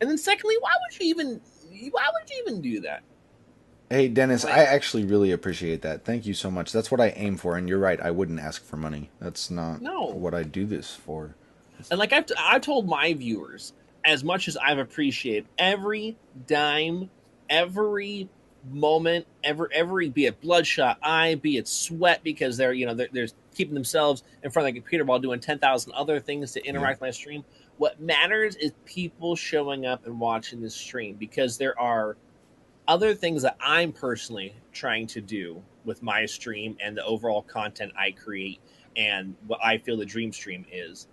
And then secondly, why would you even do that? Hey, Dennis, I actually really appreciate that. Thank you so much. That's what I aim for. And you're right. I wouldn't ask for money. That's not what I do this for. And like I've told my viewers, as much as I've appreciated every dime, every moment, every be it bloodshot eye, be it sweat because they're keeping themselves in front of the computer while doing 10,000 other things to interact with my stream. What matters is people showing up and watching this stream because there are other things that I'm personally trying to do with my stream and the overall content I create and what I feel the dream stream is.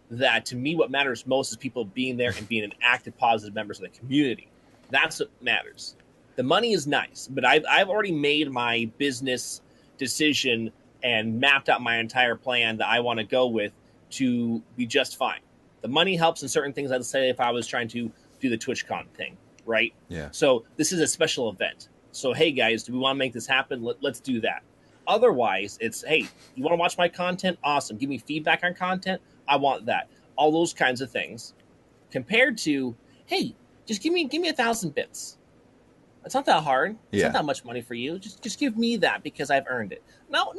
That to me, what matters most is people being there and being an active, positive members of the community. That's what matters. The money is nice, but I've already made my business decision and mapped out my entire plan that I want to go with to be just fine. The money helps in certain things. I'd say if I was trying to do the TwitchCon thing, right? Yeah. So this is a special event. So hey guys, do we want to make this happen? Let's do that. Otherwise, it's hey, you want to watch my content? Awesome. Give me feedback on content. I want that. All those kinds of things. Compared to, hey, just give me 1,000 bits. It's not that hard. It's not that much money for you. Just give me that because I've earned it. No.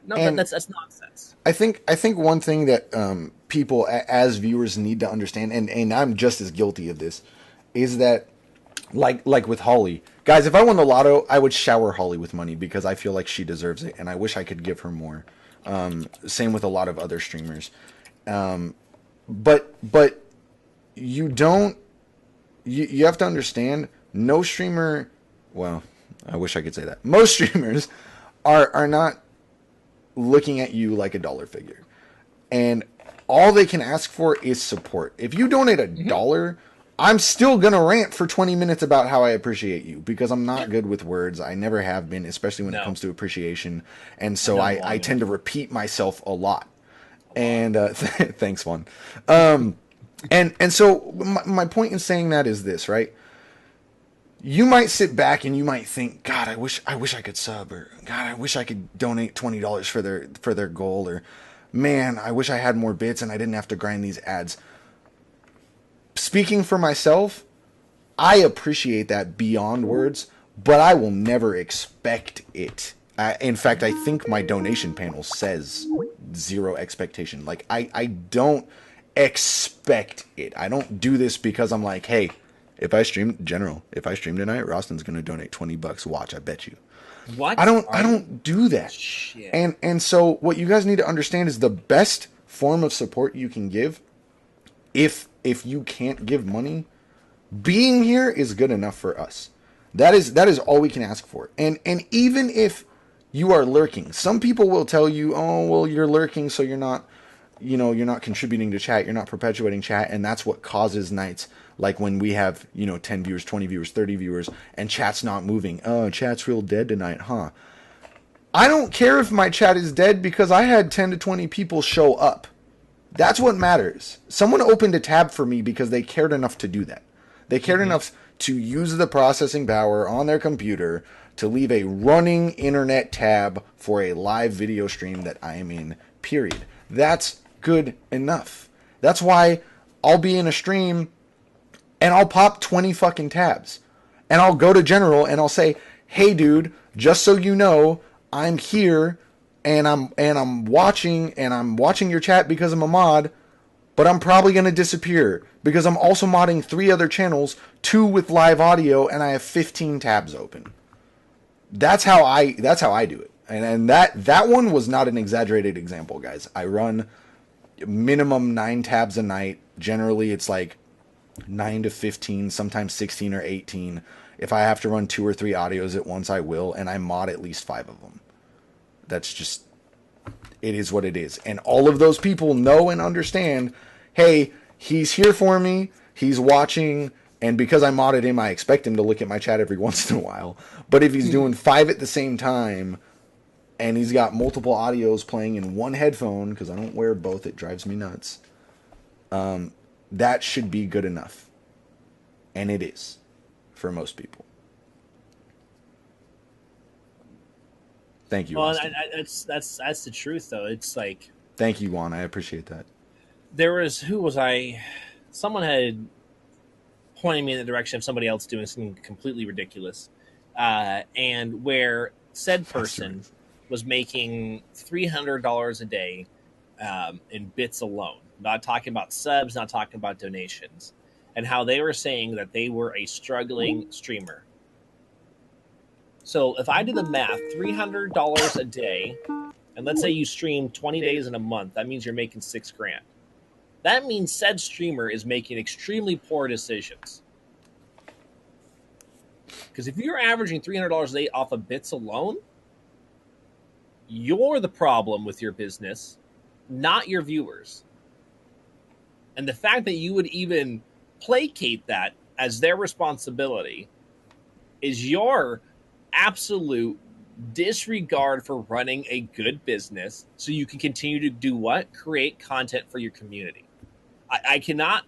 That's nonsense. I think one thing that people as viewers need to understand, and I'm just as guilty of this, is that like with Holly. Guys, if I won the lotto, I would shower Holly with money because I feel like she deserves it, and I wish I could give her more. Same with a lot of other streamers. But you don't, you have to understand, no streamer, well, I wish I could say that. Most streamers are not looking at you like a dollar figure. And all they can ask for is support. If you donate $1, I'm still going to rant for 20 minutes about how I appreciate you because I'm not good with words. I never have been, especially when it comes to appreciation. And so I tend to repeat myself a lot. And thanks, Juan. And so my point in saying that is this, right? You might sit back and you might think, God, I wish I could sub, or God, I wish I could donate $20 for their goal, or man, I wish I had more bits and I didn't have to grind these ads. Speaking for myself, I appreciate that beyond words, but I will never expect it. In fact, I think my donation panel says 0 expectation. Like, I don't expect it. I don't do this because I'm like, hey, if I stream tonight, Roston's going to donate $20. Watch, I bet you. What? I don't do that. Shit. And so what you guys need to understand is the best form of support you can give, if you can't give money, being here is good enough for us. That is all we can ask for. And even if you are lurking, some people will tell you, oh, well, you're lurking, so you're not contributing to chat, you're not perpetuating chat, and that's what causes nights Like when we have, 10 viewers, 20 viewers, 30 viewers, and chat's not moving. Oh, chat's real dead tonight, huh? I don't care if my chat is dead because I had 10 to 20 people show up. That's what matters. Someone opened a tab for me because they cared enough to do that. They cared enough to use the processing power on their computer to leave a running internet tab for a live video stream that I am in, period. That's good enough. That's why I'll be in a stream and I'll pop 20 fucking tabs. And I'll go to General and I'll say, hey dude, just so you know, I'm here and I'm watching your chat because I'm a mod, but I'm probably going to disappear because I'm also modding 3 other channels, 2 with live audio, and I have 15 tabs open. That's how I do it. And that one was not an exaggerated example, guys. I run minimum 9 tabs a night. Generally, it's like 9 to 15, sometimes 16 or 18. If I have to run 2 or 3 audios at once, I will, and I mod at least 5 of them. That's just, it is what it is. And all of those people know and understand, hey, he's here for me, he's watching, and because I modded him, I expect him to look at my chat every once in a while. But if he's doing 5 at the same time, and he's got multiple audios playing in one headphone, because I don't wear both, it drives me nuts, that should be good enough. And it is, for most people. Thank you. Well, that's the truth, though. It's like, thank you, Juan. I appreciate that. Someone had pointed me in the direction of somebody else doing something completely ridiculous, and where said person was making $300 a day in bits alone. Not talking about subs, not talking about donations, and how they were saying that they were a struggling streamer. So if I do the math, $300 a day, and let's say you stream 20 days in a month, that means you're making $6,000. That means said streamer is making extremely poor decisions. Because if you're averaging $300 a day off of bits alone, you're the problem with your business, not your viewers. And the fact that you would even placate that as their responsibility is your absolute disregard for running a good business so you can continue to do what? Create content for your community. I cannot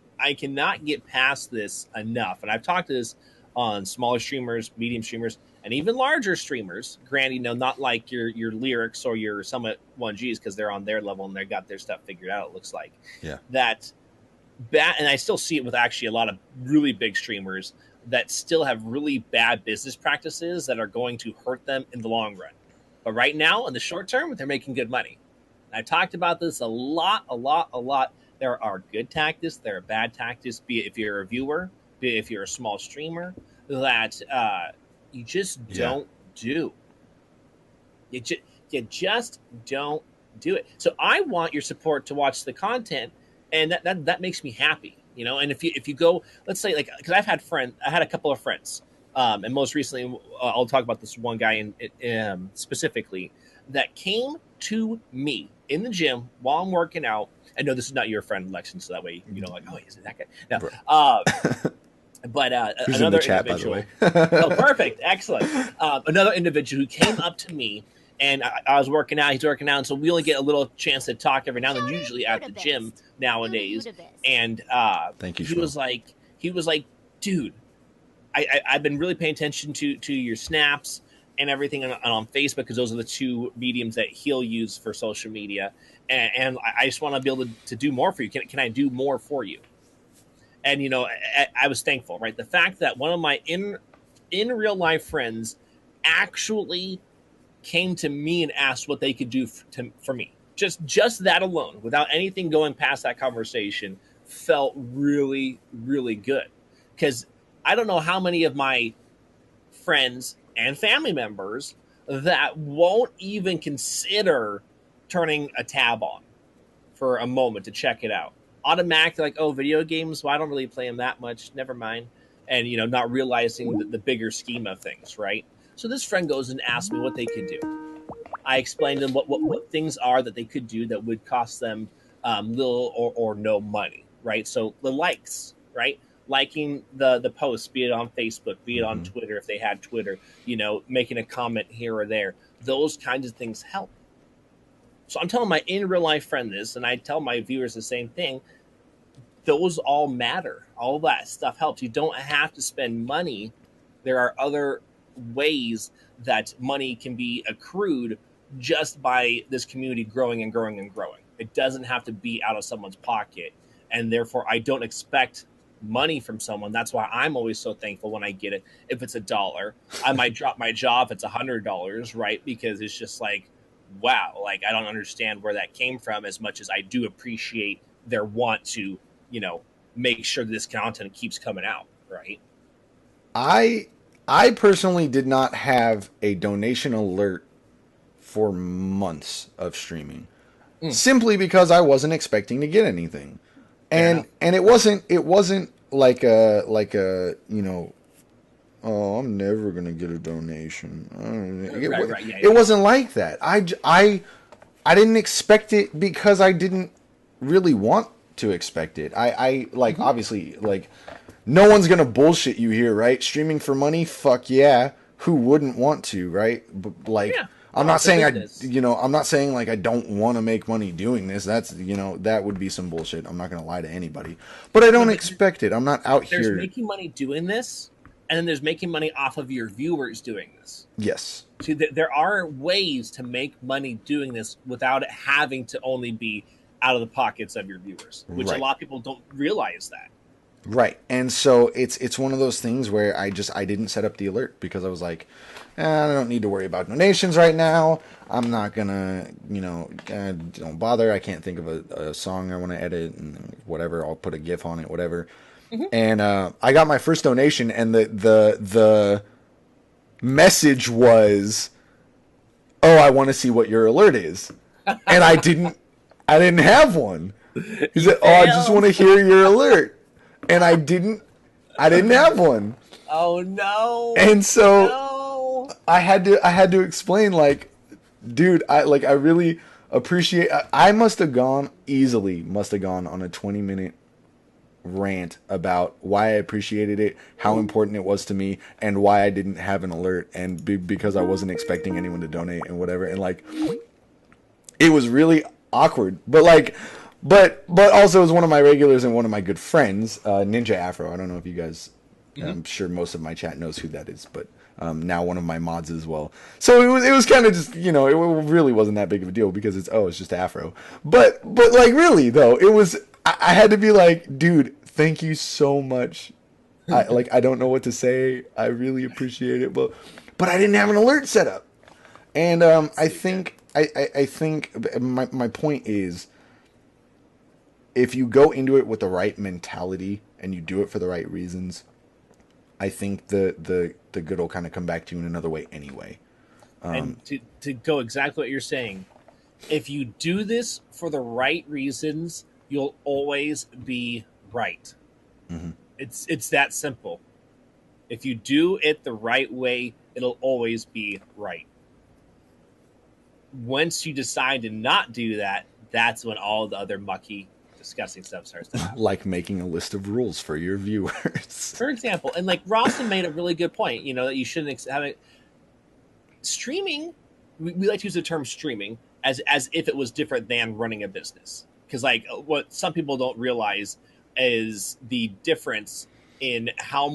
get past this enough. And I've talked to this on smaller streamers, medium streamers, and even larger streamers. Granted, not like your lyrics or your Summit 1Gs because they're on their level and they got their stuff figured out, it looks like. Yeah. And I still see it with actually a lot of really big streamers that still have really bad business practices that are going to hurt them in the long run. But right now, in the short term, they're making good money. And I talked about this a lot. There are good tactics, there are bad tactics, be it if you're a viewer, be it if you're a small streamer, that you just don't do. You just don't do it. So I want your support to watch the content, and that makes me happy. And if you go, let's say, like, because I had a couple of friends, and most recently, I'll talk about this one guy specifically that came to me in the gym while I'm working out. I know this is not your friend Luxin, so that way like, oh, is it that guy? No. But who's another in the chat, individual. by the way. Oh, perfect, excellent. Another individual who came up to me. And I was working out, he's working out, and so we only get a little chance to talk every now and then, usually at the gym nowadays. And thank you. He was like, dude, I've been really paying attention to your snaps and everything on Facebook, because those are the 2 mediums that he'll use for social media. And I just want to be able to do more for you. Can I do more for you? And I was thankful, right? The fact that one of my in real life friends actually came to me and asked what they could do for me. Just that alone, without anything going past that conversation, felt really, really good. Because I don't know how many of my friends and family members that won't even consider turning a tab on for a moment to check it out. Automatically like, oh, video games, well, I don't really play them that much, never mind. And, not realizing the bigger scheme of things, right? So this friend goes and asks me what they could do. I explained to them what things are that they could do that would cost them little or no money, right? So the likes, right? liking the posts, be it on Facebook, be it on Twitter if they had Twitter, making a comment here or there. Those kinds of things help. So I'm telling my in real life friend this, and I tell my viewers the same thing. Those all matter. All that stuff helps. You don't have to spend money. There are other ways that money can be accrued just by this community growing and growing and growing. It doesn't have to be out of someone's pocket. And therefore, I don't expect money from someone. That's why I'm always so thankful when I get it. If it's $1, I might drop my jaw if it's $100, right? Because it's just like, wow, like I don't understand where that came from as much as I do appreciate their want to, make sure this content keeps coming out, right? I personally did not have a donation alert for months of streaming, simply because I wasn't expecting to get anything, and it wasn't like a oh, I'm never gonna get a donation. It wasn't like that. I didn't expect it because I didn't really want to expect it. I like obviously like. No one's gonna bullshit you here, right? Streaming for money, fuck yeah. Who wouldn't want to, right? But like, I'm not saying I'm not saying like I don't want to make money doing this. That's that would be some bullshit. I'm not gonna lie to anybody, but I don't expect it. I'm not out here. There's making money doing this, and then there's making money off of your viewers doing this. Yes. See, there are ways to make money doing this without it having to only be out of the pockets of your viewers, which a lot of people don't realize that. Right. And so it's one of those things where I didn't set up the alert because I was like, I don't need to worry about donations right now. I'm not gonna, don't bother. I can't think of a song I want to edit and whatever. I'll put a GIF on it, whatever. And I got my first donation, and the message was, "Oh, I want to see what your alert is," and I didn't have one. He said, "Oh, I just want to hear your alert." And I didn't have one. Oh no! And so I had to explain, like, dude, I really appreciate. I must have gone on a 20-minute rant about why I appreciated it, how important it was to me, and why I didn't have an alert, and because I wasn't expecting anyone to donate and whatever. And like, it was really awkward, but like. But also as one of my regulars and one of my good friends, Ninja Afro. I don't know if you guys, I'm sure most of my chat knows who that is, but now one of my mods as well. So it was kind of just, it really wasn't that big of a deal because it's just Afro. But like really though, it was, I had to be like, dude, thank you so much. I don't know what to say. I really appreciate it, but I didn't have an alert set up. And I think my point is, if you go into it with the right mentality and you do it for the right reasons, I think the good will kind of come back to you in another way anyway. And to go exactly what you're saying, if you do this for the right reasons, you'll always be right. It's that simple. If you do it the right way, it'll always be right. Once you decide to not do that, that's when all the other mucky disgusting stuff starts to happen. Like making a list of rules for your viewers. For example, and like Rawson made a really good point, that you shouldn't have it. Streaming, we like to use the term streaming as if it was different than running a business. Because like what some people don't realize is the difference in how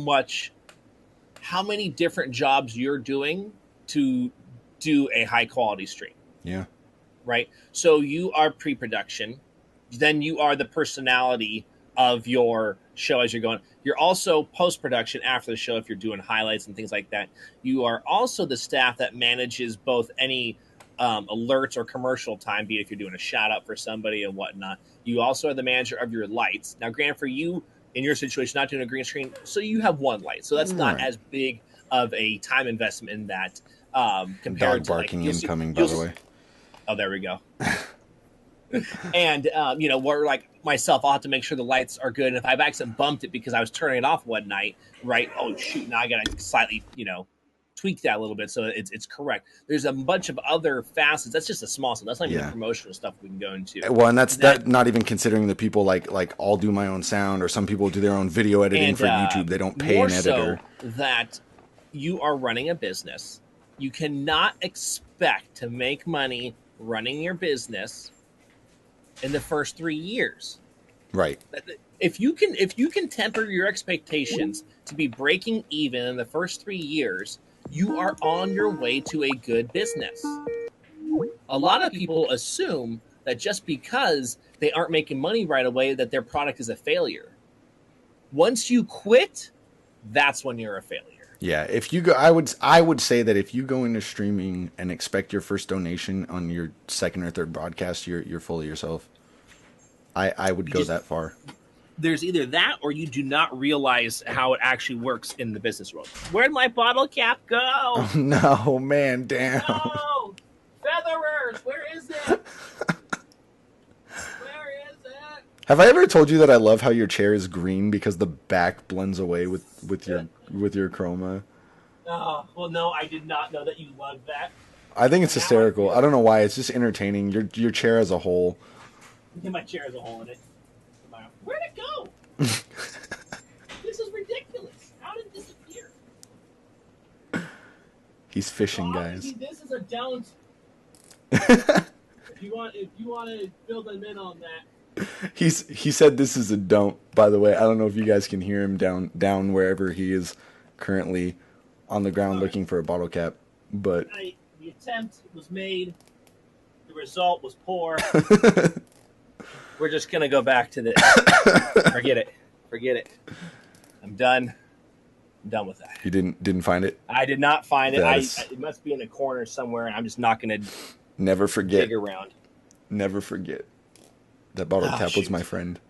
many different jobs you're doing to do a high quality stream. Yeah. Right? So you are pre-production. Then you are the personality of your show as you're going. You're also post-production after the show if you're doing highlights and things like that. You are also the staff that manages both any alerts or commercial time, be it if you're doing a shout-out for somebody and whatnot. You also are the manager of your lights. Now, granted, for you, in your situation, not doing a green screen, so you have one light. So that's not as big of a time investment in that compared Dog barking to... incoming, by the way. Oh, there we go. And, where like myself, I'll have to make sure the lights are good. And if I've accidentally bumped it because I was turning it off one night, right? Oh, shoot. Now I got to slightly, tweak that a little bit so it's correct. There's a bunch of other facets. That's just a small stuff. That's not even the promotional stuff we can go into. Well, and that's that not even considering the people like I'll do my own sound, or some people do their own video editing for YouTube. They don't pay an editor. So that you are running a business. You cannot expect to make money running your business in the first 3 years. Right. If you can temper your expectations to be breaking even in the first 3 years, you are on your way to a good business. A lot of people assume that just because they aren't making money right away, that their product is a failure. Once you quit, that's when you're a failure. Yeah, if you go, I would say that if you go into streaming and expect your first donation on your second or third broadcast, you're full of yourself. I would go that far. There's either that or you do not realize how it actually works in the business world. Where'd my bottle cap go? Oh, no, man, damn. No! Featherers, where is it? Where is it? Have I ever told you that I love how your chair is green because the back blends away with your chroma? Oh, well, no, I did not know that you loved that. I think it's hysterical. I don't know why. It's just entertaining. Your chair as a whole. Yeah, my chair has a hole in it. Where'd it go? This is ridiculous. How did it disappear? He's fishing, so guys. This is a don't. if you want to build them in on that. He said this is a don't. By the way, I don't know if you guys can hear him down wherever he is currently on the ground looking for a bottle cap. But the attempt was made. The result was poor. We're just gonna go back to the. Forget it. I'm done. I'm done with that. You didn't find it? I did not find it. It must be in a corner somewhere, and I'm just not gonna. Never forget. Dig around. Never forget. That bottle cap was my friend.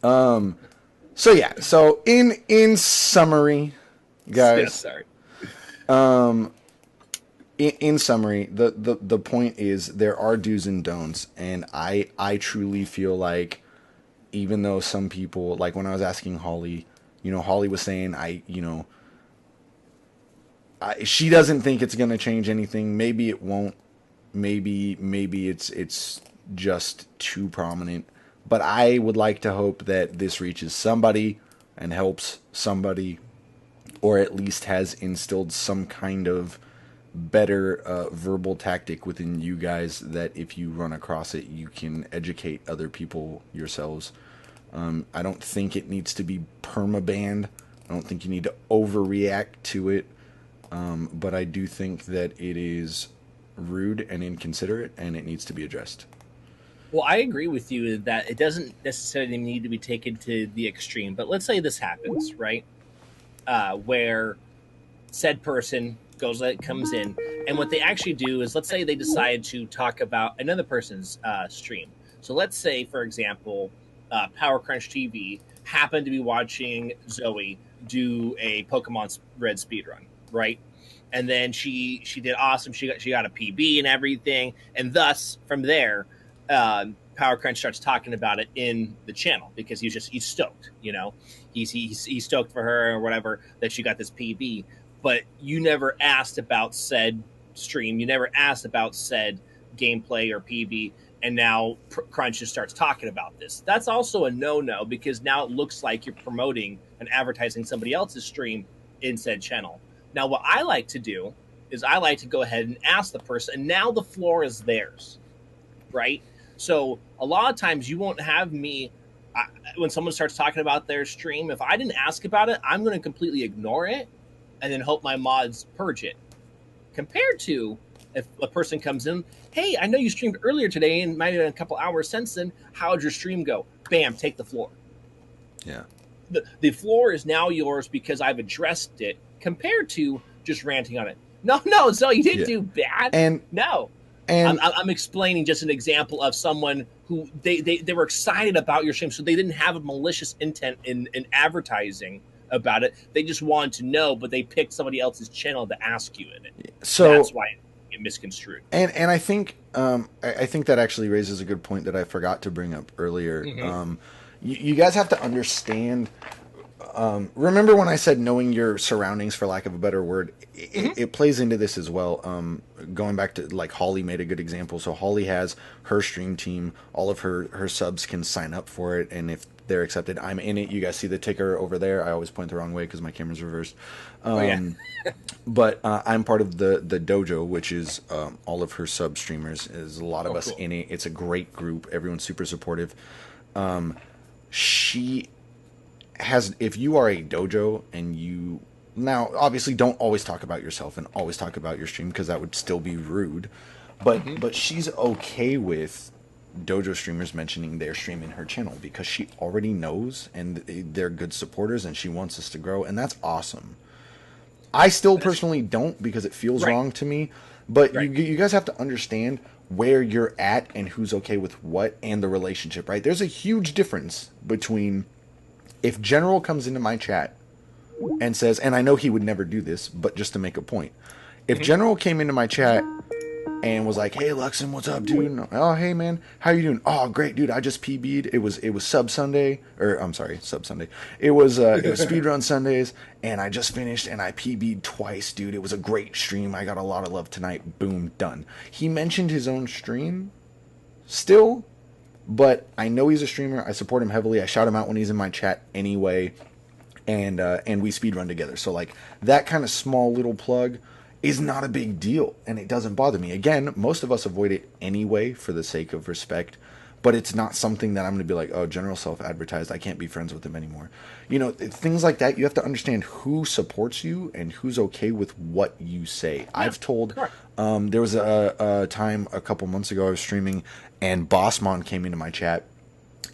So yeah. So in summary, guys. Yeah, sorry. In summary, the point is there are do's and don'ts, and I truly feel like, even though some people, like when I was asking Holly, Holly was saying she doesn't think it's gonna change anything. Maybe it won't. Maybe it's just too prominent. But I would like to hope that this reaches somebody and helps somebody, or at least has instilled some kind of better verbal tactic within you guys, that if you run across it, you can educate other people yourselves. I don't think it needs to be perma-banned. I don't think you need to overreact to it. But I do think that it is rude and inconsiderate, and it needs to be addressed. Well, I agree with you that it doesn't necessarily need to be taken to the extreme. But let's say this happens, right? Where said person comes in, and what they actually do is, let's say they decide to talk about another person's stream. So let's say, for example, Power Crunch TV happened to be watching Zoe do a Pokemon Red speedrun, right? And then she did awesome. She got a PB and everything, and thus from there, Power Crunch starts talking about it in the channel because he's stoked, he's stoked for her or whatever that she got this PB. But you never asked about said stream. You never asked about said gameplay or PB. And now Crunch just starts talking about this. That's also a no-no, because now it looks like you're promoting and advertising somebody else's stream in said channel. Now, what I like to do is I like to go ahead and ask the person, and now the floor is theirs, right? So a lot of times you won't have me, when someone starts talking about their stream, if I didn't ask about it, I'm going to completely ignore it and then hope my mods purge it. Compared to if a person comes in, hey, I know you streamed earlier today and might have been a couple hours since then. How'd your stream go? Bam, take the floor. Yeah. The floor is now yours because I've addressed it, compared to just ranting on it. No, so you didn't do bad. And I'm explaining just an example of someone who they were excited about your stream, so they didn't have a malicious intent in advertising about it. They just wanted to know, but they picked somebody else's channel to ask you in it. So that's why it get misconstrued. And I think that actually raises a good point that I forgot to bring up earlier. Mm-hmm. You guys have to understand Remember when I said knowing your surroundings, for lack of a better word, it plays into this as well. Going back to, like, Holly made a good example. So Holly has her stream team. All of her subs can sign up for it, and if they're accepted, I'm in it. You guys see the ticker over there. I always point the wrong way because my camera's reversed. But I'm part of the dojo, which is all of her sub streamers. There's a lot of us in it. It's a great group. Everyone's super supportive. She has, if you are a dojo and you, now obviously don't always talk about yourself and always talk about your stream, because that would still be rude, but she's okay with dojo streamers mentioning their stream in her channel because she already knows and they're good supporters and she wants us to grow, and that's awesome. I still personally don't, because it feels wrong to me, but you guys have to understand where you're at and who's okay with what, and the relationship, right? There's a huge difference between if General comes into my chat and says, and I know he would never do this, but just to make a point, if General came into my chat and was like, "Hey Luxin, what's up, dude? And, oh, hey man, how you doing? Oh, great, dude. I just PB'd. It was Sub Sunday, or I'm sorry, Sub Sunday. It was Speedrun Sundays, and I just finished and I PB'd twice, dude. It was a great stream. I got a lot of love tonight. Boom, done." He mentioned his own stream, still, but I know he's a streamer. I support him heavily. I shout him out when he's in my chat anyway, and we speedrun together. So like that kind of small little plug is not a big deal, and it doesn't bother me. Again, most of us avoid it anyway for the sake of respect, but it's not something that I'm going to be like, "Oh, General self-advertised, I can't be friends with him anymore." You know, things like that. You have to understand who supports you and who's okay with what you say. Yeah, I've told, there was a time a couple months ago I was streaming, and Bossmon came into my chat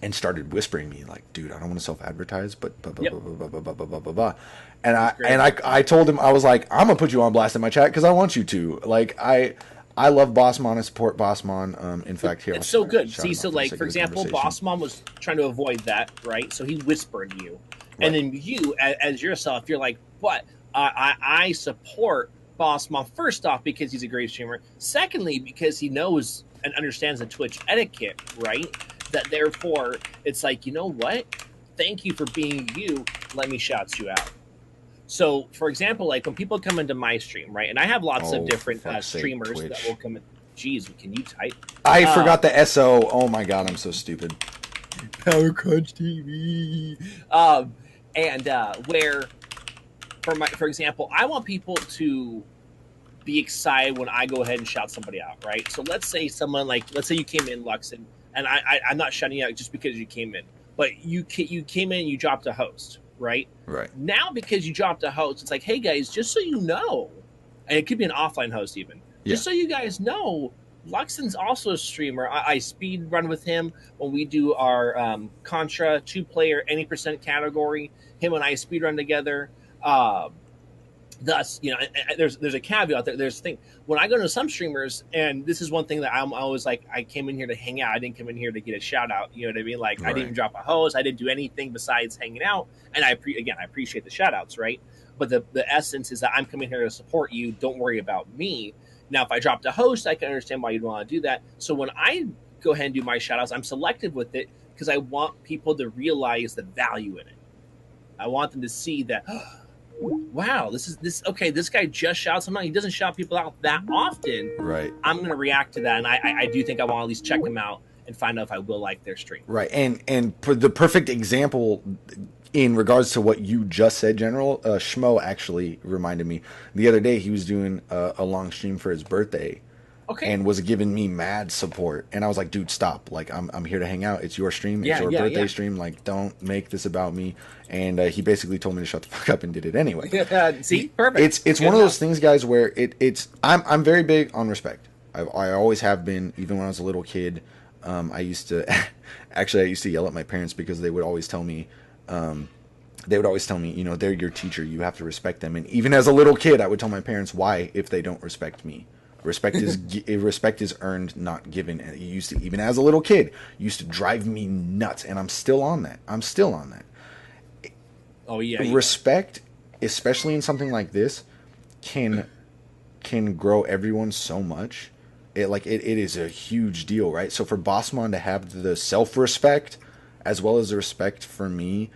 and started whispering me like, "Dude, I don't want to self-advertise, but blah, blah, blah, blah, blah, blah, blah, blah, blah, blah." And I told him, I was like, "I'm gonna put you on blast in my chat because I want you to." Like, I love Bossmon. I support Bossmon. In fact, here, it's so good. See, so like, for example, Bossmon was trying to avoid that, right? So he whispered you, and then you, as yourself, you're like, "What? I support Bossmon, first off because he's a great streamer. Secondly, because he knows and understands the Twitch etiquette, right? That therefore, it's like, you know what? Thank you for being you. Let me shout you out." So, for example, like when people come into my stream, right, and I have lots of different streamers that will come in. Jeez, can you type? I forgot the SO. Oh my god, I'm so stupid. Power Crunch TV. Where, for example, I want people to be excited when I go ahead and shout somebody out, right? So let's say you came in, Luxin, and I'm not shouting you out just because you came in, but you came in and you dropped a host, right? Right. Now, because you dropped a host, it's like, "Hey guys, just so you know," and it could be an offline host even, just so you guys know, Luxin's also a streamer. I speed run with him when we do our Contra 2-player any percent category. Him and I speed run together. Thus, you know, there's a caveat there. There's a thing when I go to some streamers, and this is one thing that I'm always like, I came in here to hang out. I didn't come in here to get a shout out. You know what I mean? Like, I didn't even drop a host. I didn't do anything besides hanging out. And I appreciate the shout outs, right? But the essence is that I'm coming here to support you. Don't worry about me. Now, if I dropped a host, I can understand why you'd want to do that. So when I go ahead and do my shout outs, I'm selective with it because I want people to realize the value in it. I want them to see that, wow, this guy just shouts him out. He doesn't shout people out that often. Right. I'm going to react to that, and I do think I want to at least check him out and find out if I will like their stream. Right, and for the perfect example in regards to what you just said, General, Schmo actually reminded me. The other day he was doing a long stream for his birthday. Okay. And was giving me mad support, and I was like, "Dude, stop! Like, I'm here to hang out. It's your stream. It's your birthday stream. Like, don't make this about me." And he basically told me to shut the fuck up and did it anyway. See, perfect. It's one of those things, guys, where I'm very big on respect. I always have been, even when I was a little kid. I used to yell at my parents because they would always tell me, you know, they're your teacher. You have to respect them. And even as a little kid, I would tell my parents why if they don't respect me. Respect is earned, not given. And it used to, even as a little kid, used to drive me nuts, and I'm still on that. Oh yeah. Respect, especially in something like this, can grow everyone so much. It is a huge deal, right? So for Bossmon to have the self-respect as well as the respect for me,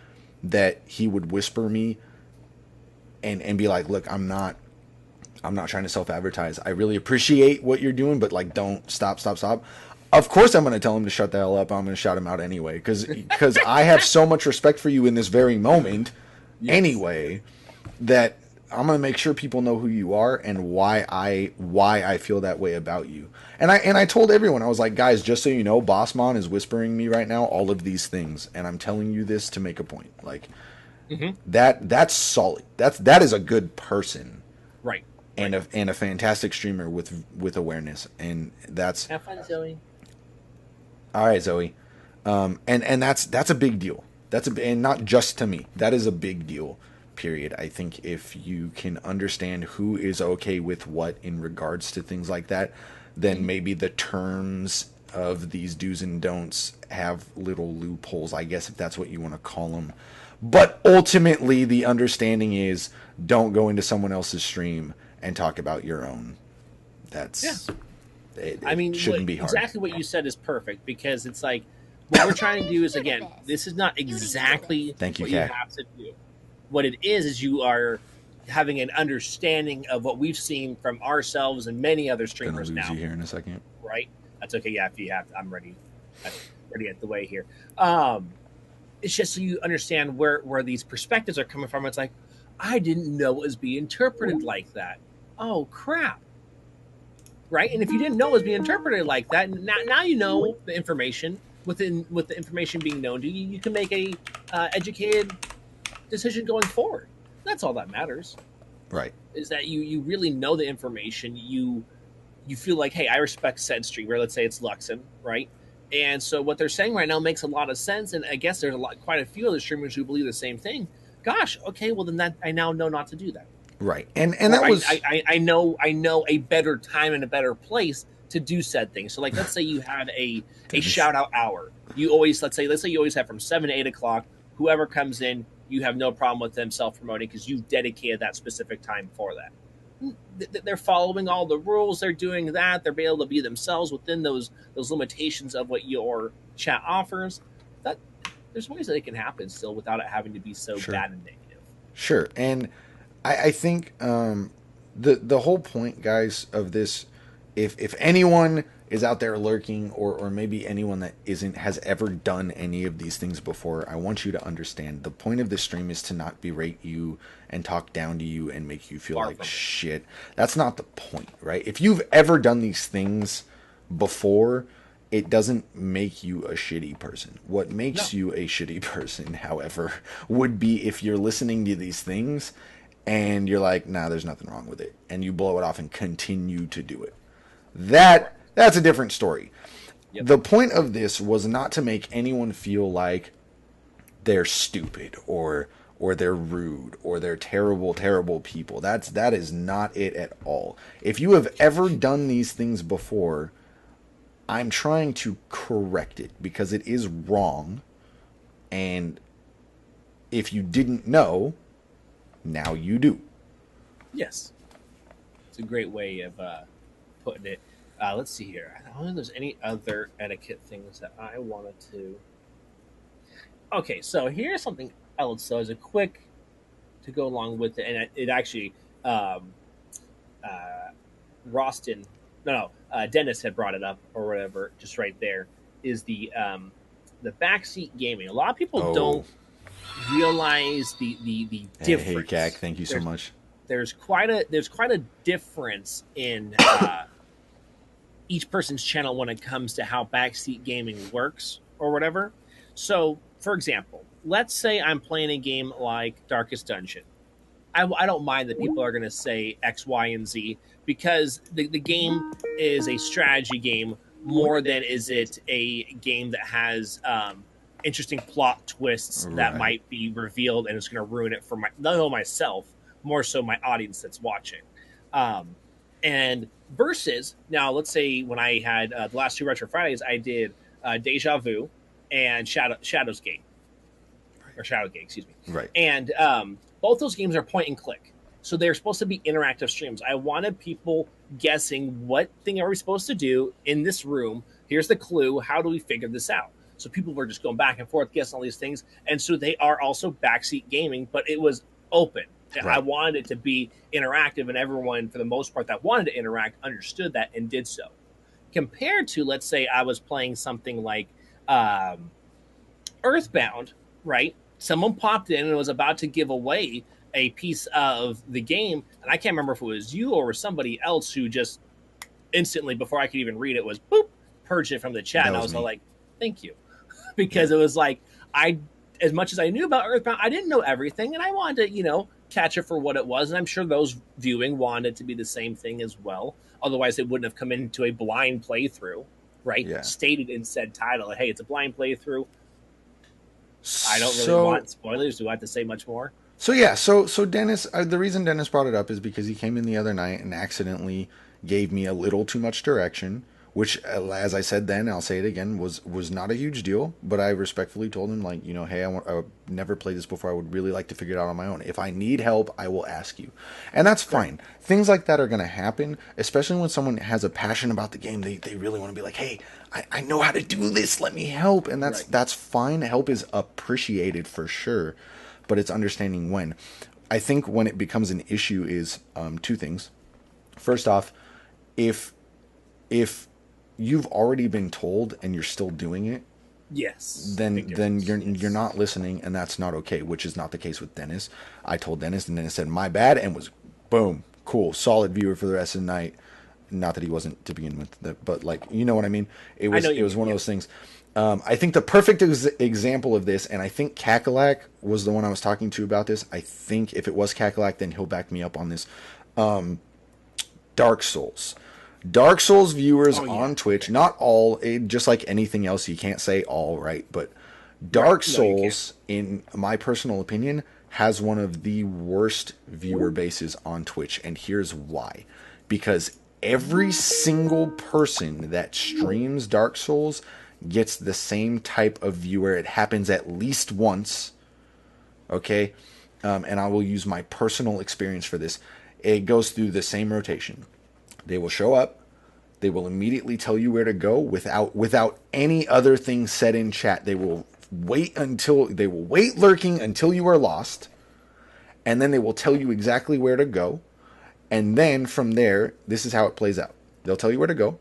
that he would whisper me and be like, look, I'm not trying to self-advertise. I really appreciate what you're doing, but like, don't stop. Of course, I'm going to tell him to shut the hell up. I'm going to shout him out anyway, because I have so much respect for you in this very moment, anyway, that I'm going to make sure people know who you are and why I feel that way about you. And I told everyone, I was like, guys, just so you know, Bossmon is whispering me right now all of these things, and I'm telling you this to make a point. Like, that's solid. That is a good person, right? And a fantastic streamer with awareness, and that's have fun, Zoe. All right, Zoe, and that's a big deal. And not just to me. That is a big deal. Period. I think if you can understand who is okay with what in regards to things like that, then maybe the terms of these do's and don'ts have little loopholes, I guess, if that's what you want to call them. But ultimately, the understanding is don't go into someone else's stream and talk about your own. That's it shouldn't be hard. Exactly what you said is perfect, because it's like what we're trying to do is, again, this is not exactly what you have to do. What it is you are having an understanding of what we've seen from ourselves and many other streamers now. You here in a second, right? That's okay. Yeah, if you have, I'm ready. I'm ready at the way here. It's just so you understand where these perspectives are coming from. It's like, I didn't know it was being interpreted like that. Oh crap! Right? And if you didn't know it was being interpreted like that, now you know the information. With the information being known to you, you can make a educated decision going forward. That's all that matters. Right. Is that you really know the information. You feel like, hey, I respect said streamer. Let's say it's Luxin, right? And so what they're saying right now makes a lot of sense. And I guess there's quite a few other streamers who believe the same thing. Gosh, okay, well then that I now know not to do that. Right. And that was I know a better time and a better place to do said thing. So like, let's say you have a shout out hour. You always let's say you always have from 7 to 8 o'clock. Whoever comes in, you have no problem with them self-promoting because you've dedicated that specific time for that. They're following all the rules. They're doing that. They're able to be themselves within those limitations of what your chat offers. That there's ways that it can happen still without it having to be so bad and negative. Sure. And I think the whole point, guys, of this, if anyone is out there lurking, or maybe anyone that has ever done any of these things before, I want you to understand the point of this stream is to not berate you and talk down to you and make you feel like shit. That's not the point, right? If you've ever done these things before, it doesn't make you a shitty person. What makes you a shitty person, however, would be if you're listening to these things and you're like, nah, there's nothing wrong with it, and you blow it off and continue to do it. That's a different story. Yep. The point of this was not to make anyone feel like they're stupid or they're rude or they're terrible people. That is not it at all. If you have ever done these things before, I'm trying to correct it because it is wrong. And if you didn't know, now you do. Yes. It's a great way of putting it. Let's see here. I don't know if there's any other etiquette things that I wanted to. Okay, so here's something else. So as a quick to go along with it, and it actually, Dennis had brought it up or whatever. Just right there is the backseat gaming. A lot of people don't realize the difference. Hey, Kak, thank you so much. There's quite a difference in each person's channel when it comes to how backseat gaming works or whatever. So, for example, let's say I'm playing a game like Darkest Dungeon. I don't mind that people are going to say X, Y, and Z because the game is a strategy game more than is it a game that has interesting plot twists that might be revealed and it's going to ruin it for not only myself, more so my audience that's watching. And versus, now let's say when I had the last 2 Retro Fridays, I did Deja Vu and Shadow's Gate. Or Shadowgate, excuse me. Right. And both those games are point and click. So they're supposed to be interactive streams. I wanted people guessing what thing are we supposed to do in this room. Here's the clue. How do we figure this out? So people were just going back and forth, guessing all these things. And so they are also backseat gaming, but it was open. Right. I wanted it to be interactive, and everyone, for the most part, that wanted to interact understood that and did so. Compared to, let's say, I was playing something like Earthbound, right? Someone popped in and was about to give away a piece of the game, and I can't remember if it was you or somebody else who just instantly, before I could even read it, was boop, purged it from the chat, and I was all like, "Thank you," because it was like as much as I knew about Earthbound, I didn't know everything, and I wanted to, catch it for what it was, and I'm sure those viewing wanted it to be the same thing as well. Otherwise, they wouldn't have come into a blind playthrough, right? Yeah. Stated in said title, hey, it's a blind playthrough. I don't really want spoilers. Do I have to say much more? So Dennis, the reason Dennis brought it up is because he came in the other night and accidentally gave me a little too much direction, which, as I said then, I'll say it again, was not a huge deal. But I respectfully told him, like, hey, I never played this before. I would really like to figure it out on my own. If I need help, I will ask you. And that's fine. Things like that are going to happen, especially when someone has a passion about the game. They really want to be like, hey, I know how to do this. Let me help. And that's fine. Help is appreciated for sure. But it's understanding when. I think when it becomes an issue is two things. First off, if you've already been told and you're still doing it, yes, then you're not listening, and that's not okay, which is not the case with Dennis. I told Dennis, and Dennis said, my bad, and was boom, cool, solid viewer for the rest of the night. Not that he wasn't to begin with, but like, you know what I mean? It was one of those things. I think the perfect example of this, and I think Kakalak was the one I was talking to about this. I think if it was Kakalak, then he'll back me up on this. Dark Souls. Dark Souls viewers on Twitch, not all, just like anything else, you can't say all, right? But Dark Souls, in my personal opinion, has one of the worst viewer bases on Twitch, and here's why. Because every single person that streams Dark Souls gets the same type of viewer. It happens at least once, okay? And I will use my personal experience for this. It goes through the same rotation. They will show up. They will immediately tell you where to go without any other thing said in chat. They will wait lurking until you are lost, and then they will tell you exactly where to go. And then from there, this is how it plays out. They'll tell you where to go.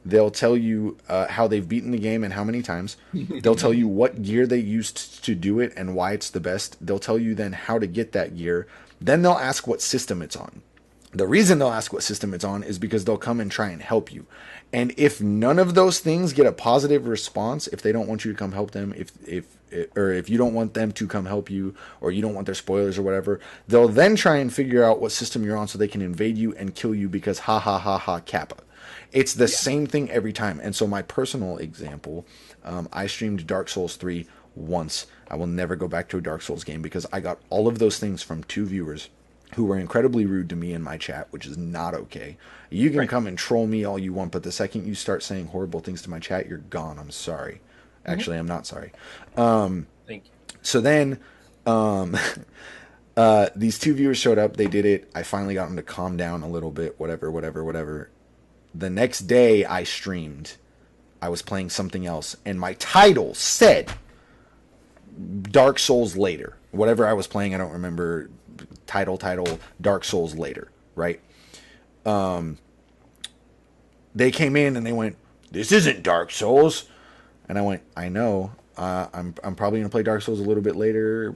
They'll tell you how they've beaten the game and how many times. They'll tell you what gear they used to do it and why it's the best. They'll tell you then how to get that gear. Then they'll ask what system it's on. The reason they'll ask what system it's on is because they'll come and try and help you. And if none of those things get a positive response, if they don't want you to come help them, if you don't want them to come help you, or you don't want their spoilers or whatever, they'll then try and figure out what system you're on so they can invade you and kill you because ha ha ha ha Kappa. It's the same thing every time. And so my personal example, I streamed Dark Souls 3 once. I will never go back to a Dark Souls game because I got all of those things from two viewers who were incredibly rude to me in my chat, which is not okay. You can come and troll me all you want, but the second you start saying horrible things to my chat, you're gone. I'm sorry. Actually, I'm not sorry. Thank you. So then these two viewers showed up. They did it. I finally got them to calm down a little bit, whatever. The next day I streamed. I was playing something else, and my title said Dark Souls later. Whatever I was playing, I don't remember. Title, Dark Souls later, right? They came in and they went, "This isn't Dark Souls," and I went, "I know. I'm probably gonna play Dark Souls a little bit later.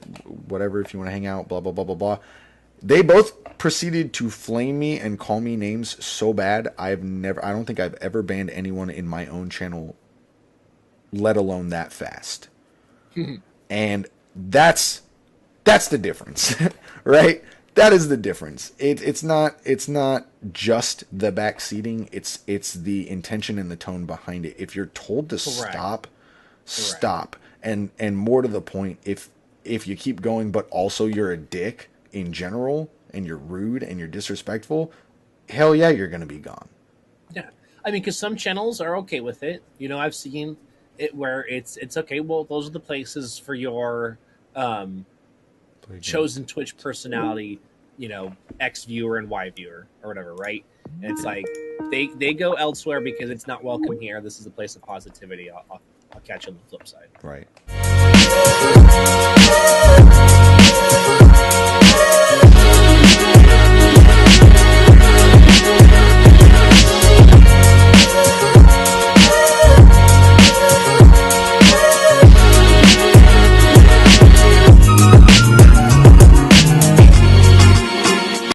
Whatever, if you want to hang out, blah blah blah blah blah." They both proceeded to flame me and call me names so bad. I don't think I've ever banned anyone in my own channel, let alone that fast. And that's the difference, right? That is the difference. It's not just the backseating. It's the intention and the tone behind it. If you're told to stop, stop. And more to the point, if you keep going, but also you're a dick in general, and you're rude and you're disrespectful, hell yeah, you're gonna be gone. Yeah, I mean, because some channels are okay with it. I've seen it where it's okay. Well, those are the places for your chosen Twitch personality, X viewer and Y viewer or whatever, right? And it's like they go elsewhere because it's not welcome here. This is a place of positivity. I'll catch you on the flip side. Right.